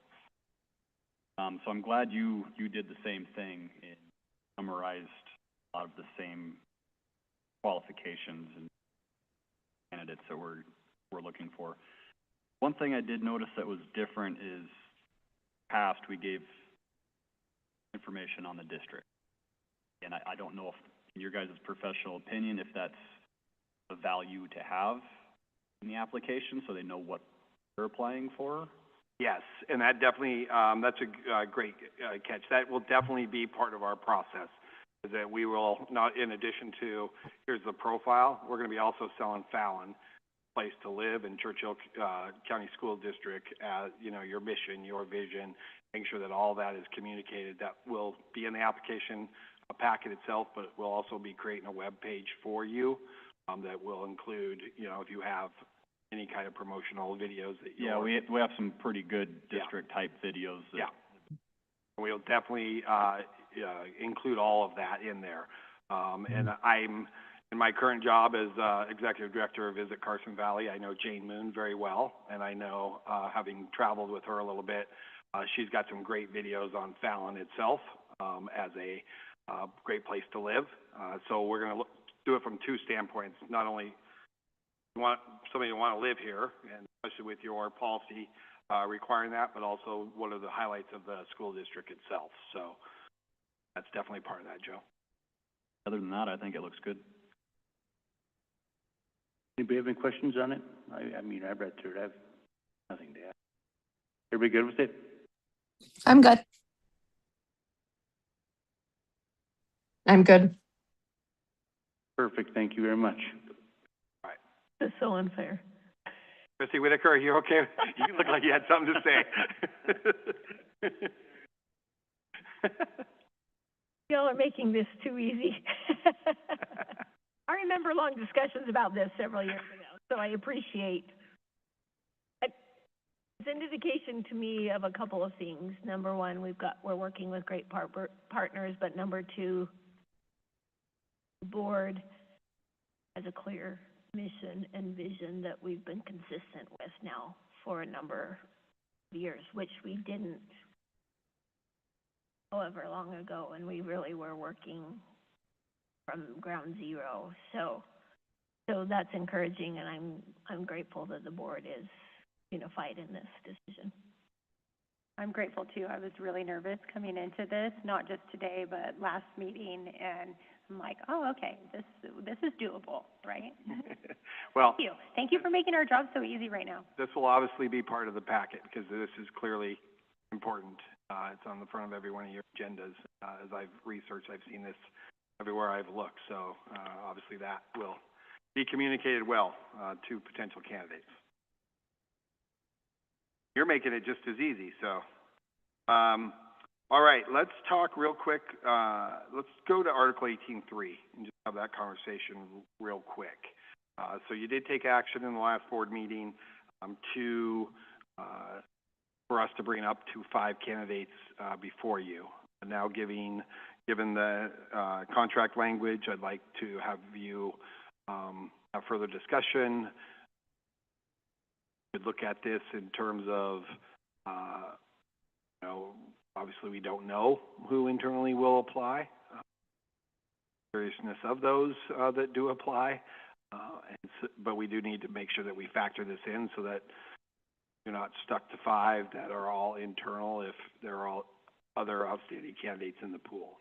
So I'm glad you did the same thing and summarized a lot of the same qualifications and candidates that we're looking for. One thing I did notice that was different is past we gave information on the district. And I don't know if, in your guys' professional opinion, if that's a value to have in the application so they know what they're applying for. Yes, and that definitely, that's a great catch. That will definitely be part of our process, is that we will, not in addition to, here's the profile, we're going to be also selling Fallon, place to live in Churchill County School District, you know, your mission, your vision, making sure that all that is communicated. That will be in the application packet itself, but we'll also be creating a web page for you that will include, you know, if you have any kind of promotional videos that you we have some pretty good district type videos that we'll definitely include all of that in there. And I'm in my current job as executive director of Visit Carson Valley. I know Jane Moon very well, and I know, having traveled with her a little bit, she's got some great videos on Fallon itself as a great place to live. So we're going to do it from two standpoints. Not only you want somebody to want to live here, and especially with your policy requiring that, but also what are the highlights of the school district itself. So that's definitely part of that, Joe. Other than that, I think it looks good. Anybody have any questions on it? I mean, I read through it. I have nothing to add. Everybody good with it? I'm good. I'm good. Perfect, thank you very much. That's so unfair. Christy Whitaker, are you okay? You look like you had something to say. Y'all are making this too easy. I remember long discussions about this several years ago, so I appreciate. It's an indication to me of a couple of things. Number one, we're working with great partners, but number two, the board has a clear mission and vision that we've been consistent with now for a number of years, which we didn't however long ago, and we really were working from ground zero. So that's encouraging, and I'm grateful that the board is unified in this decision. I'm grateful too. I was really nervous coming into this, not just today, but last meeting, and I'm like, oh, okay, this is doable, right? Well, Thank you for making our job so easy right now. this will obviously be part of the packet because this is clearly important. It's on the front of every one of your agendas. As I've researched, I've seen this everywhere I've looked, so, obviously that will be communicated well, to potential candidates. You're making it just as easy, so. All right, let's talk real quick. Let's go to Article 18.3 and just have that conversation real quick. So you did take action in the last board meeting for us to bring up to 5 candidates before you. And now, given the contract language, I'd like to have you have further discussion. Could look at this in terms of, obviously we don't know who internally will apply. Seriousness of those that do apply, but we do need to make sure that we factor this in so that you're not stuck to 5 that are all internal if there are all other outstanding candidates in the pool.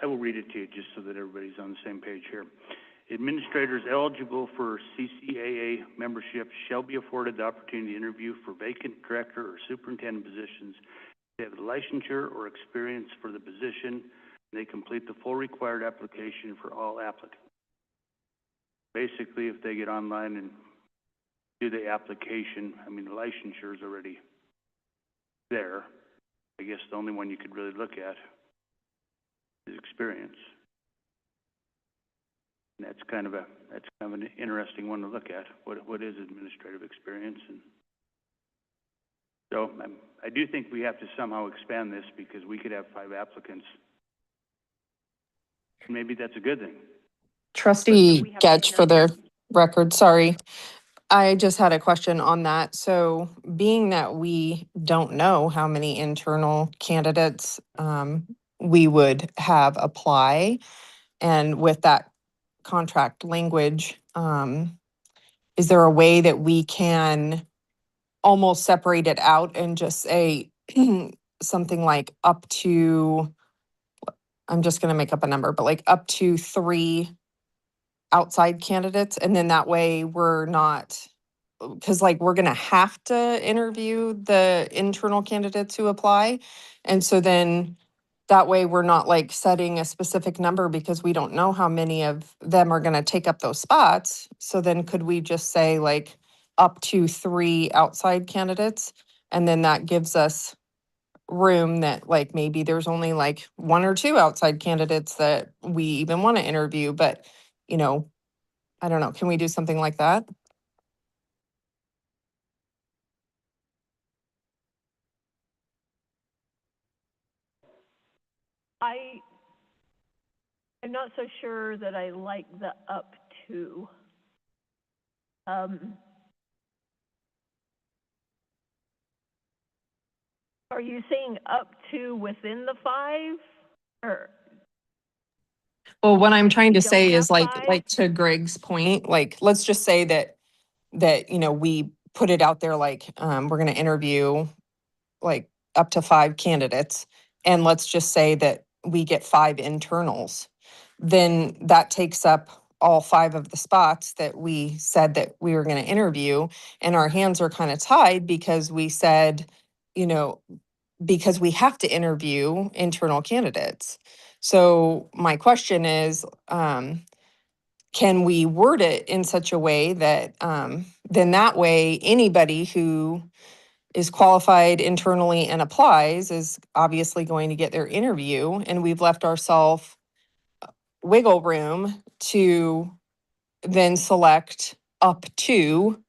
I will read it to you just so that everybody's on the same page here. Administrators eligible for CCAA membership shall be afforded the opportunity to interview for vacant director or superintendent positions. They have the licensure or experience for the position, and they complete the full required application for all applicants. Basically, if they get online and do the application, the licensure is already there. I guess the only one you could really look at is experience. And that's kind of an interesting one to look at. What is administrative experience? And so I do think we have to somehow expand this because we could have 5 applicants. Maybe that's a good thing. Trustee Getch, for the record, sorry. I just had a question on that. So being that we don't know how many internal candidates we would have apply, and with that contract language, is there a way that we can almost separate it out and just say something like up to, I'm just going to make up a number, but like up to 3 outside candidates, and then that way we're not, because like we're going to have to interview the internal candidates who apply, and so then that way we're not like setting a specific number because we don't know how many of them are going to take up those spots. So then could we just say like up to 3 outside candidates, and then that gives us room that like maybe there's only like 1 or 2 outside candidates that we even want to interview, but I don't know, can we do something like that? I'm not so sure that I like the up to. Are you saying up to within the 5, or? Well, what I'm trying to Don't say is have like 5? to Greg's point, like let's just say that we put it out there like we're going to interview like up to 5 candidates, and let's just say that we get 5 internals, then that takes up all 5 of the spots that we said that we were going to interview, and our hands are kind of tied because we said, because we have to interview internal candidates. So my question is, can we word it in such a way that then that way anybody who is qualified internally and applies is obviously going to get their interview, and we've left ourselves wiggle room to then select up to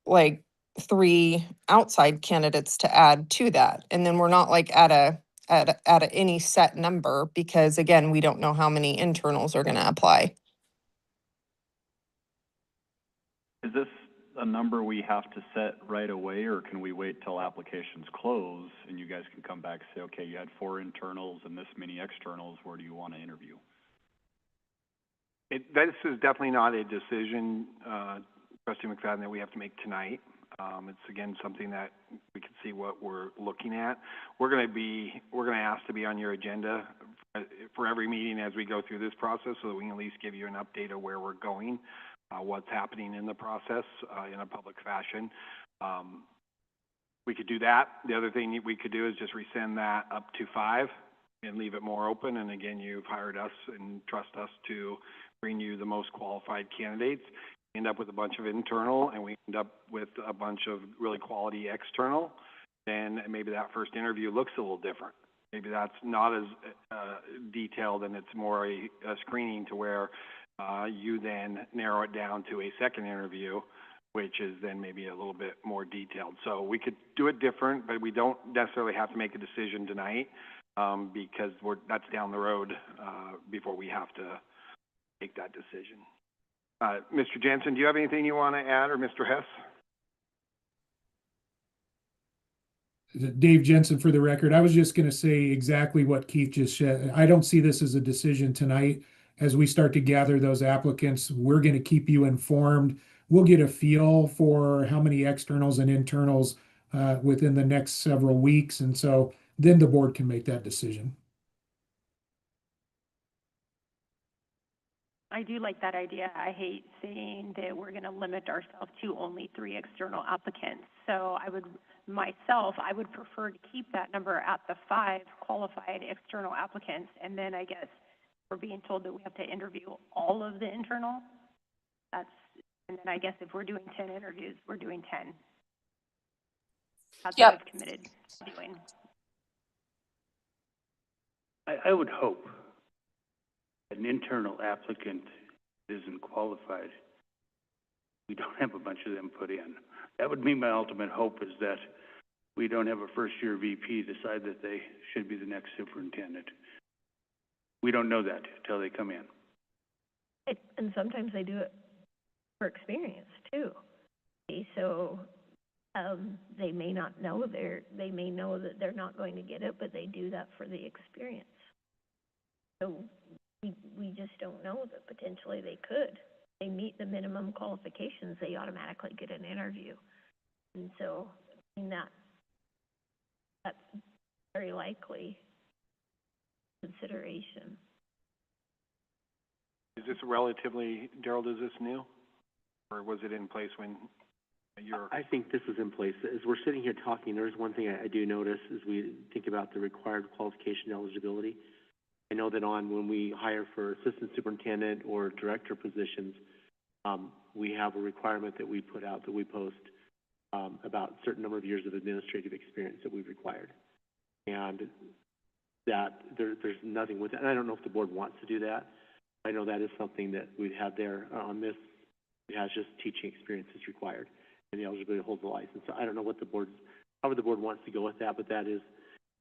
like 3 outside candidates to add to that. And then we're not like at any set number because again, we don't know how many internals are going to apply. Is this a number we have to set right away, or can we wait till applications close and you guys can come back and say, okay, you had 4 internals and this many externals, where do you want to interview? This is definitely not a decision, Trustee McFadden, that we have to make tonight. It's again something that we can see what we're looking at. We're going to ask to be on your agenda for every meeting as we go through this process, so that we can at least give you an update of where we're going. what's happening in the process, in a public fashion. We could do that. The other thing we could do is just rescind that up to 5 and leave it more open. And again, you've hired us and trust us to bring you the most qualified candidates. End up with a bunch of internal, and we end up with a bunch of really quality external. Then maybe that first interview looks a little different. Maybe that's not as detailed, and it's more a screening to where you then narrow it down to a second interview, which is then maybe a little bit more detailed. So we could do it different, but we don't necessarily have to make a decision tonight, because that's down the road before we have to make that decision. Mr. Jensen, do you have anything you want to add, or Mr. Hess? Dave Jensen for the record. I was just going to say exactly what Keith just said. I don't see this as a decision tonight. As we start to gather those applicants, we're going to keep you informed. We'll get a feel for how many externals and internals within the next several weeks. And so then the board can make that decision. I do like that idea. I hate saying that we're going to limit ourselves to only 3 external applicants. So I would prefer to keep that number at the 5 qualified external applicants. And then I guess we're being told that we have to interview all of the internal. And then I guess if we're doing 10 interviews, we're doing 10. That's what I've committed to doing. I would hope an internal applicant isn't qualified, we don't have a bunch of them put in. That would be my ultimate hope, is that we don't have a first-year VP decide that they should be the next superintendent. We don't know that until they come in. And sometimes they do it for experience too. Okay, so they may not know they may know that they're not going to get it, but they do that for the experience. So we just don't know that potentially they could. They meet the minimum qualifications, they automatically get an interview. And so, I mean, that's very likely consideration. Is this relatively, Gerald, is this new? Or was it in place when you're... I think this is in place. As we're sitting here talking, there is one thing I do notice as we think about the required qualification eligibility. I know that when we hire for assistant superintendent or director positions, we have a requirement that we put out, that we post, about a certain number of years of administrative experience that we've required. And that there's nothing with it. And I don't know if the board wants to do that. I know that is something that we've had there on this. It has just teaching experience is required, and the eligibility to hold the license. So I don't know what however the board wants to go with that, but that is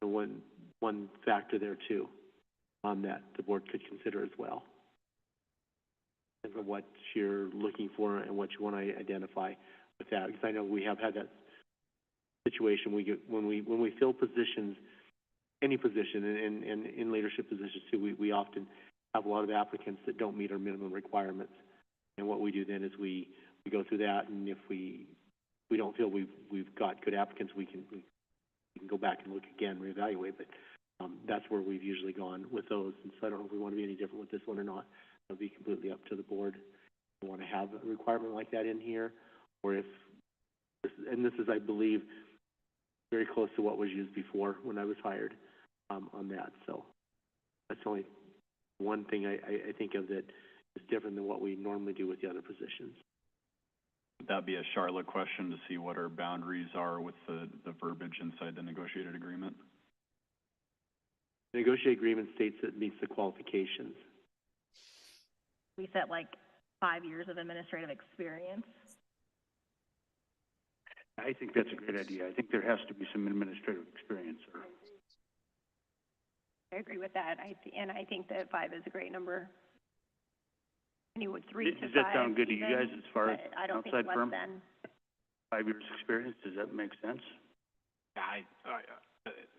one factor there too, that the board could consider as well. And for what you're looking for and what you want to identify with that, because I know we have had that situation. When we fill positions, any position, and in leadership positions too, we often have a lot of applicants that don't meet our minimum requirements. And what we do then is we go through that, and if we don't feel we've got good applicants, we can go back and look again, reevaluate. But that's where we've usually gone with those. And so I don't know if we want to be any different with this one or not. It'll be completely up to the board. If we want to have a requirement like that in here, or if, and this is, I believe, very close to what was used before when I was hired on that. So that's only one thing I think of that is different than what we normally do with the other positions. Would that be a Charlotte question to see what our boundaries are with the verbiage inside the negotiated agreement? The negotiated agreement states that it meets the qualifications. We set like 5 years of administrative experience. I think that's a great idea. I think there has to be some administrative experience. I agree with that. And I think that 5 is a great number. Anyway, 3 to 5. Does that sound good to you guys as far as I don't think outside less firm? than. 5 years experience, does that make sense?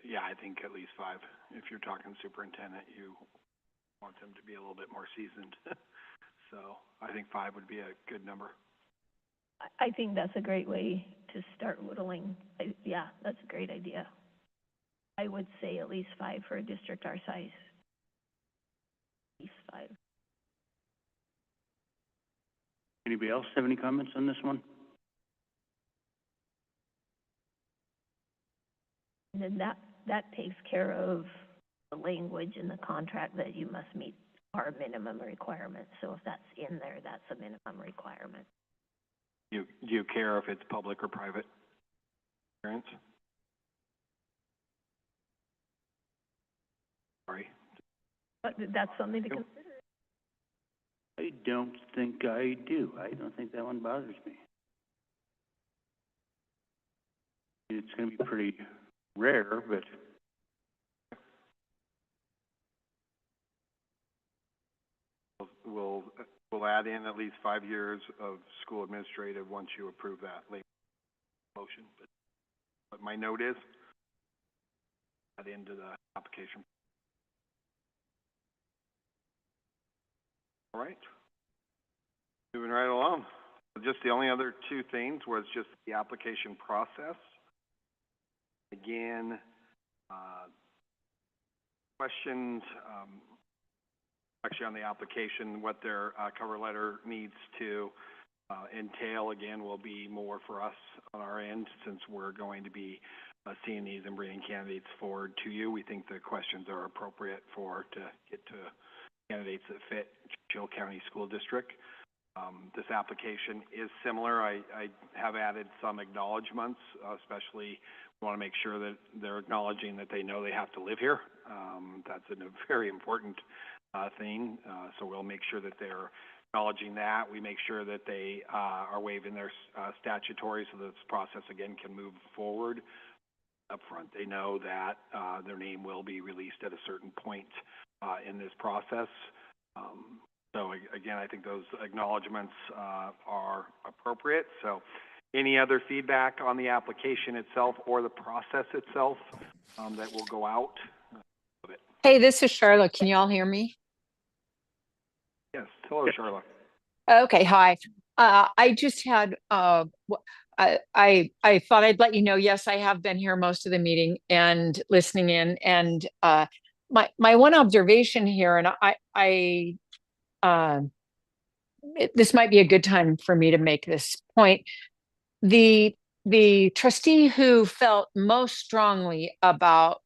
Yeah, I think at least 5. If you're talking superintendent, you want them to be a little bit more seasoned. So I think 5 would be a good number. I think that's a great way to start whittling. Yeah, that's a great idea. I would say at least 5 for a district our size. At least 5. Anybody else have any comments on this one? And then that takes care of the language in the contract that you must meet our minimum requirements. So if that's in there, that's a minimum requirement. Do you care if it's public or private insurance? Sorry. But that's something to consider. I don't think I do. I don't think that one bothers me. It's gonna be pretty rare, but We'll add in at least 5 years of school administrative once you approve that late motion. But my note is, add into the application. All right. Moving right along. Just the only other two things was just the application process. Again, questions, actually on the application, what their cover letter needs to entail, again, will be more for us on our end, since we're going to be seeing these and bringing candidates forward to you. We think the questions are appropriate to get to candidates that fit Churchill County School District. This application is similar. I have added some acknowledgements, especially we want to make sure that they're acknowledging that they know they have to live here. That's a very important thing, so we'll make sure that they're acknowledging that. We make sure that they are waiving their statutory, so that this process again can move forward. Up front, they know that their name will be released at a certain point in this process. So again, I think those acknowledgements are appropriate. So any other feedback on the application itself or the process itself that will go out? Hey, this is Charlotte. Can you all hear me? Yes. Hello, Charlotte. Okay, hi. I just had I thought I'd let you know, yes, I have been here most of the meeting and listening in. And my one observation here, and this might be a good time for me to make this point. The trustee who felt most strongly about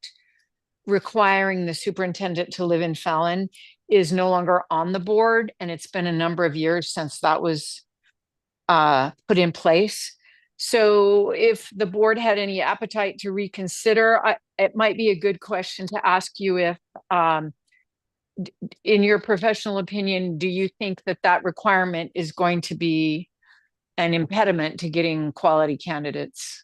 requiring the superintendent to live in Fallon is no longer on the board, and it's been a number of years since that was put in place. So if the board had any appetite to reconsider, it might be a good question to ask you if, in your professional opinion, do you think that requirement is going to be an impediment to getting quality candidates?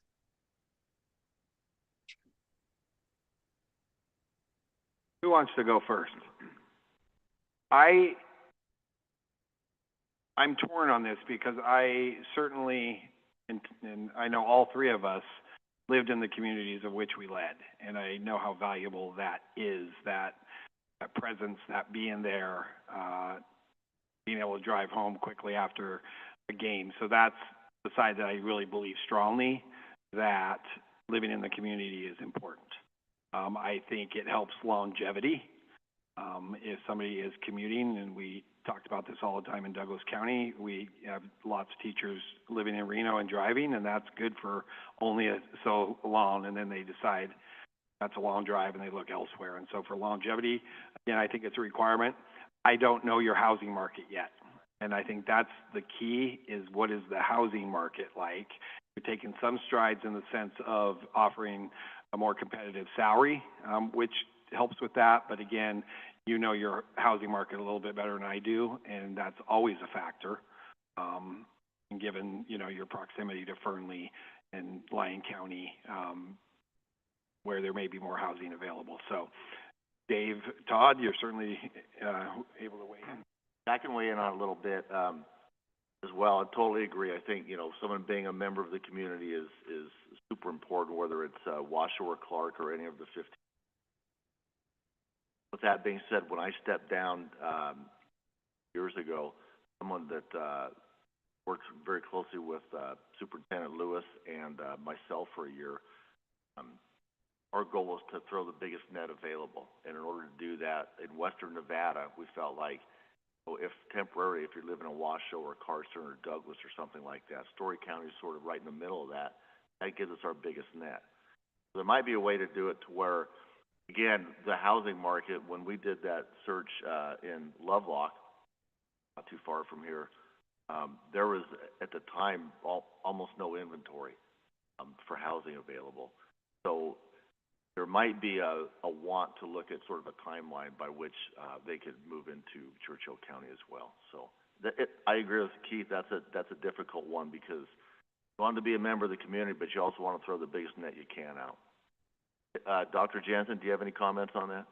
Who wants to go first? I'm torn on this because I certainly, and I know all three of us, lived in the communities of which we led, and I know how valuable that is, that presence, that being there, being able to drive home quickly after a game. So that's the side that I really believe strongly, that living in the community is important. I think it helps longevity. If somebody is commuting, and we talked about this all the time in Douglas County, we have lots of teachers living in Reno and driving, and that's good for only so long, and then they decide that's a long drive and they look elsewhere. And so for longevity, again, I think it's a requirement. I don't know your housing market yet, and I think that's the key, is what is the housing market like? You're taking some strides in the sense of offering a more competitive salary, which helps with that. But again, you know your housing market a little bit better than I do, and that's always a factor. And given, you know, your proximity to Fernley and Lyon County, where there may be more housing available. So, Dave, Todd, you're certainly able to weigh in. I can weigh in on a little bit as well. I totally agree. I think, you know, someone being a member of the community is super important, whether it's Washoe or Clark or any of the 15. With that being said, when I stepped down years ago, someone that worked very closely with Superintendent Lewis and myself for a year, our goal was to throw the biggest net available. And in order to do that, in Western Nevada, we felt like So if temporary, if you're living in Washoe or Carson or Douglas or something like that, Story County is sort of right in the middle of that. That gives us our biggest net. So there might be a way to do it to where, again, the housing market, when we did that search in Lovelock, not too far from here, there was at the time almost no inventory for housing available. So there might be a want to look at sort of a timeline by which they could move into Churchill County as well. So I agree with Keith. That's a difficult one because you want to be a member of the community, but you also want to throw the biggest net you can out. Dr. Jansen, do you have any comments on that?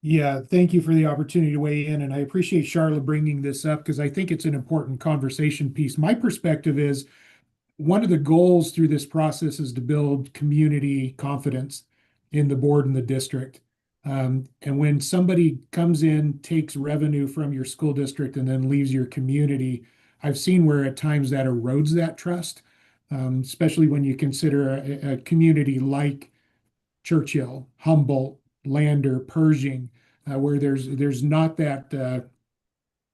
Yeah, thank you for the opportunity to weigh in, and I appreciate Charlotte bringing this up because I think it's an important conversation piece. My perspective is one of the goals through this process is to build community confidence in the board and the district. And when somebody comes in, takes revenue from your school district and then leaves your community, I've seen where at times that erodes that trust, especially when you consider a community like Churchill, Humboldt, Lander, Pershing, where there's not that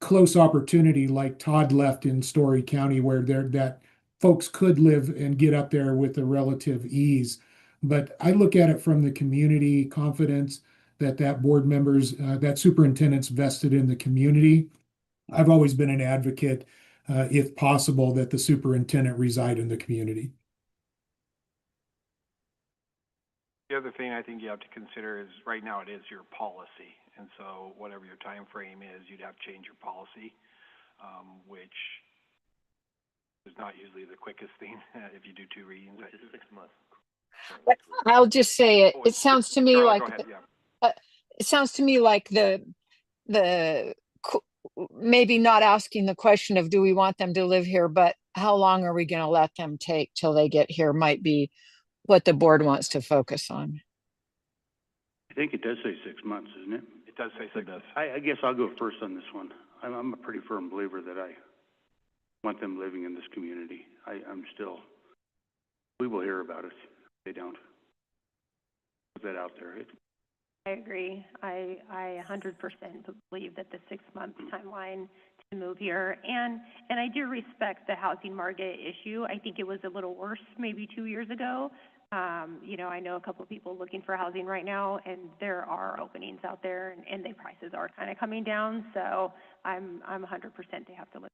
close opportunity like Todd left in Story County, where that folks could live and get up there with a relative ease. But I look at it from the community confidence that board members, that superintendent's vested in the community. I've always been an advocate, if possible, that the superintendent reside in the community. The other thing I think you have to consider is right now it is your policy. And so whatever your time frame is, you'd have to change your policy, which is not usually the quickest thing if you do 2 readings. Which is 6 months. I'll just say it. It sounds to me Charlotte, like go ahead, yeah. it sounds to me like maybe not asking the question of do we want them to live here, but how long are we going to let them take till they get here might be what the board wants to focus on. I think it does say 6 months, isn't it? It does say 6 months. I guess I'll go first on this one. I'm a pretty firm believer that I want them living in this community. We will hear about it if they don't. Put that out there. I agree. I 100% believe that the 6-month timeline to move here, and I do respect the housing market issue. I think it was a little worse maybe 2 years ago. I know a couple of people looking for housing right now, and there are openings out there, and the prices are kind of coming down. So I'm 100% they have to live.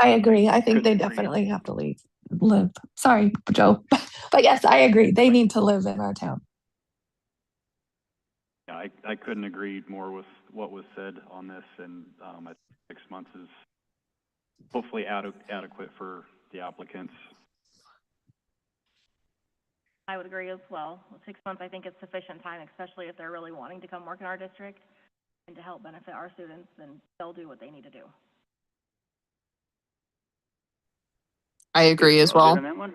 I agree. I think they definitely have to live. Sorry, Joe. But yes, I agree. They need to live in our town. Yeah, I couldn't agree more with what was said on this, and I think 6 months is hopefully adequate for the applicants. I would agree as well. 6 months, I think, is sufficient time, especially if they're really wanting to come work in our district and to help benefit our students, then they'll do what they need to do. I agree as well. On that one?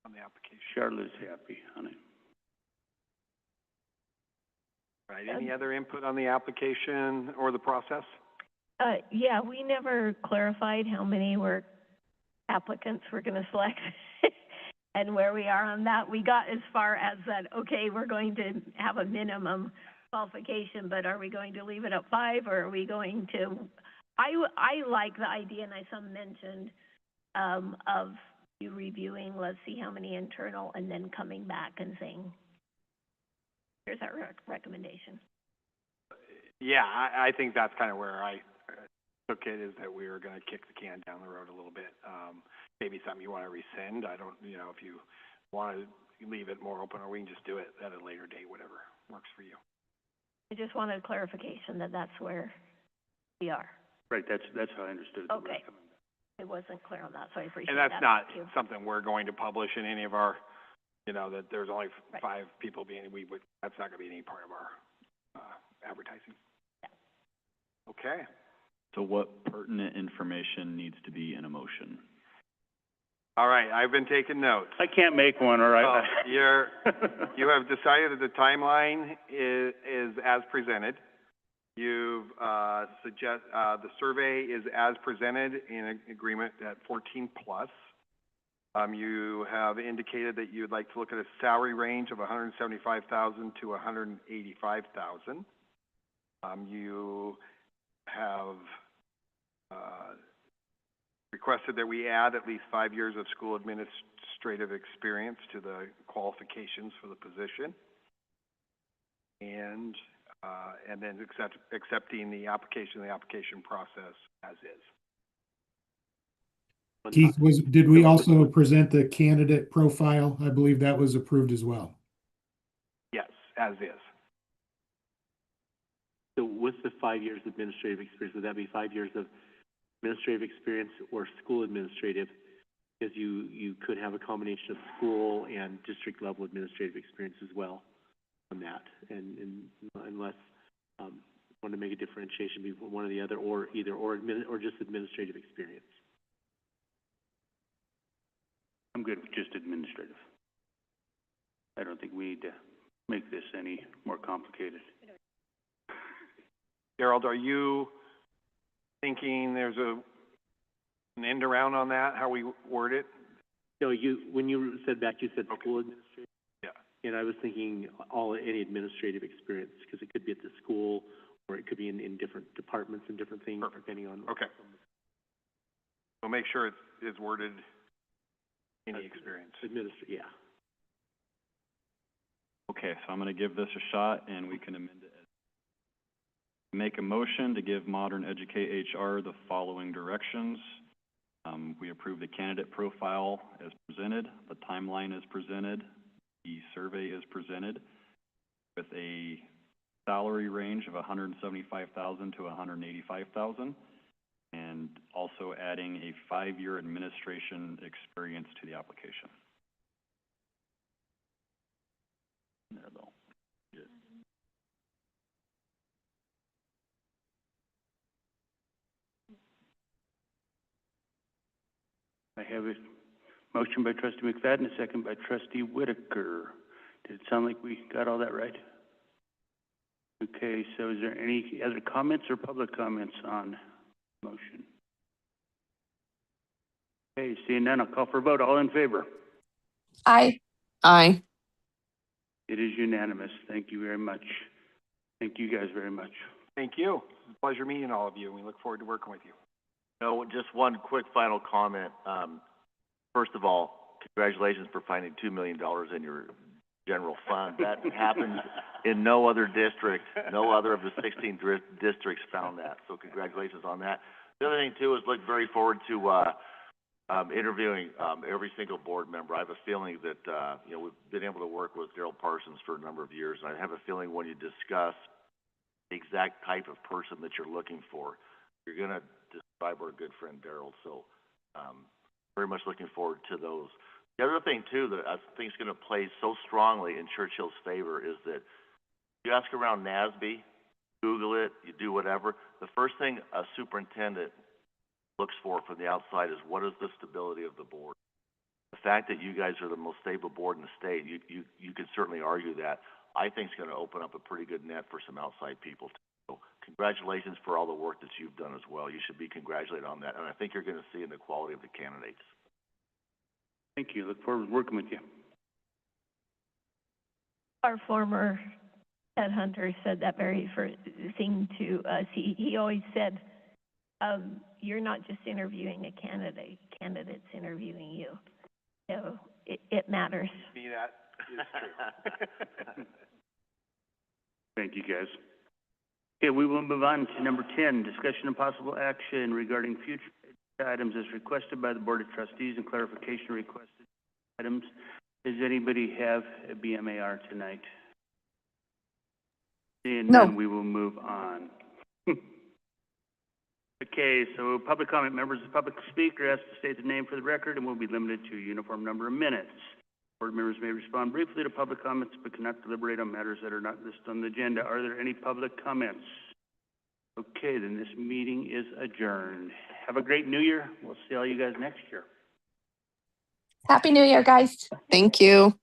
On the application. Charlotte's happy on it. Right, any other input on the application or the process? Yeah, we never clarified how many applicants we're going to select and where we are on that. We got as far as that, okay, we're going to have a minimum qualification, but are we going to leave it at 5, or are we going to, I like the idea, and I mentioned, of you reviewing, let's see how many internal, and then coming back and saying, here's our recommendation. Yeah, I think that's kind of where I took it, is that we were going to kick the can down the road a little bit. Maybe something you want to rescind. I don't, if you want to leave it more open, or we can just do it at a later date, whatever works for you. I just wanted clarification that that's where we are. Right, that's how I understood it. Okay. It wasn't clear on that, so I appreciate And that. that's not Thank you. something we're going to publish in any of our, that there's only 5 people that's not going to be any part of our advertising. Yeah. Okay. So what pertinent information needs to be in a motion? All right, I've been taking notes. I can't make one, all right? You have decided that the timeline is as presented. You've the survey is as presented in agreement at 14 plus. You have indicated that you'd like to look at a salary range of $175,000 to $185,000. You have requested that we add at least 5 years of school administrative experience to the qualifications for the position, and then accepting the application process as is. Keith, did we also present the candidate profile? I believe that was approved as well. Yes, as is. So what's the 5 years administrative experience? Would that be 5 years of administrative experience or school administrative? Because you could have a combination of school and district level administrative experience as well on that. And unless, want to make a differentiation between one or the other, or just administrative experience. I'm good with just administrative. I don't think we need to make this any more complicated. Gerald, are you thinking there's an end around on that, how we word it? No, when you said back, you said school administrative? Yeah. And I was thinking any administrative experience, because it could be at the school, or it could be in different departments and different things, depending on. Okay. So make sure it is worded any experience. Yeah. Okay, so I'm gonna give this a shot and we can amend it. Make a motion to give Modern Educate HR the following directions. We approve the candidate profile as presented, the timeline is presented, the survey is presented, with a salary range of $175,000 to $185,000, and also adding a 5-year administration experience to the application. There though. I have a motion by trustee McFadden, a second by trustee Whitaker. Did it sound like we got all that right? Okay, so is there any other comments or public comments on the motion? Okay, seeing none, I'll call for a vote. All in favor? Aye. Aye. It is unanimous. Thank you very much. Thank you guys very much. Thank you. It's a pleasure meeting all of you, and we look forward to working with you. No, just one quick final comment. First of all, congratulations for finding $2 million in your general fund. That happens in no other district. No other of the 16 districts found that. So congratulations on that. The other thing too is look very forward to interviewing every single board member. I have a feeling that we've been able to work with Daryl Parsons for a number of years, and I have a feeling when you discuss the exact type of person that you're looking for, you're going to describe our good friend Daryl. So very much looking forward to those. The other thing too that I think is going to play so strongly in Churchill's favor is that you ask around NASB, Google it, you do whatever. The first thing a superintendent looks for from the outside is what is the stability of the board. The fact that you guys are the most stable board in the state, you could certainly argue that. I think it's going to open up a pretty good net for some outside people too. So congratulations for all the work that you've done as well. You should be congratulated on that, and I think you're going to see in the quality of the candidates. Thank you. Look forward to working with you. Our former headhunter said that very first thing to us. He always said, you're not just interviewing a candidate, candidate's interviewing you. So it matters. Me, that is true. Thank you, guys. Okay, we will move on to number 10, discussion and possible action regarding future items as requested by the Board of Trustees and clarification requested items. Does anybody have a BMAR tonight? And No. then we will move on. Okay, so public comment. Members of the public speaker asked to state the name for the record and will be limited to a uniform number of minutes. Board members may respond briefly to public comments but cannot deliberate on matters that are not listed on the agenda. Are there any public comments? Okay, then this meeting is adjourned. Have a great New Year. We'll see all you guys next year. Happy New Year, guys. Thank you.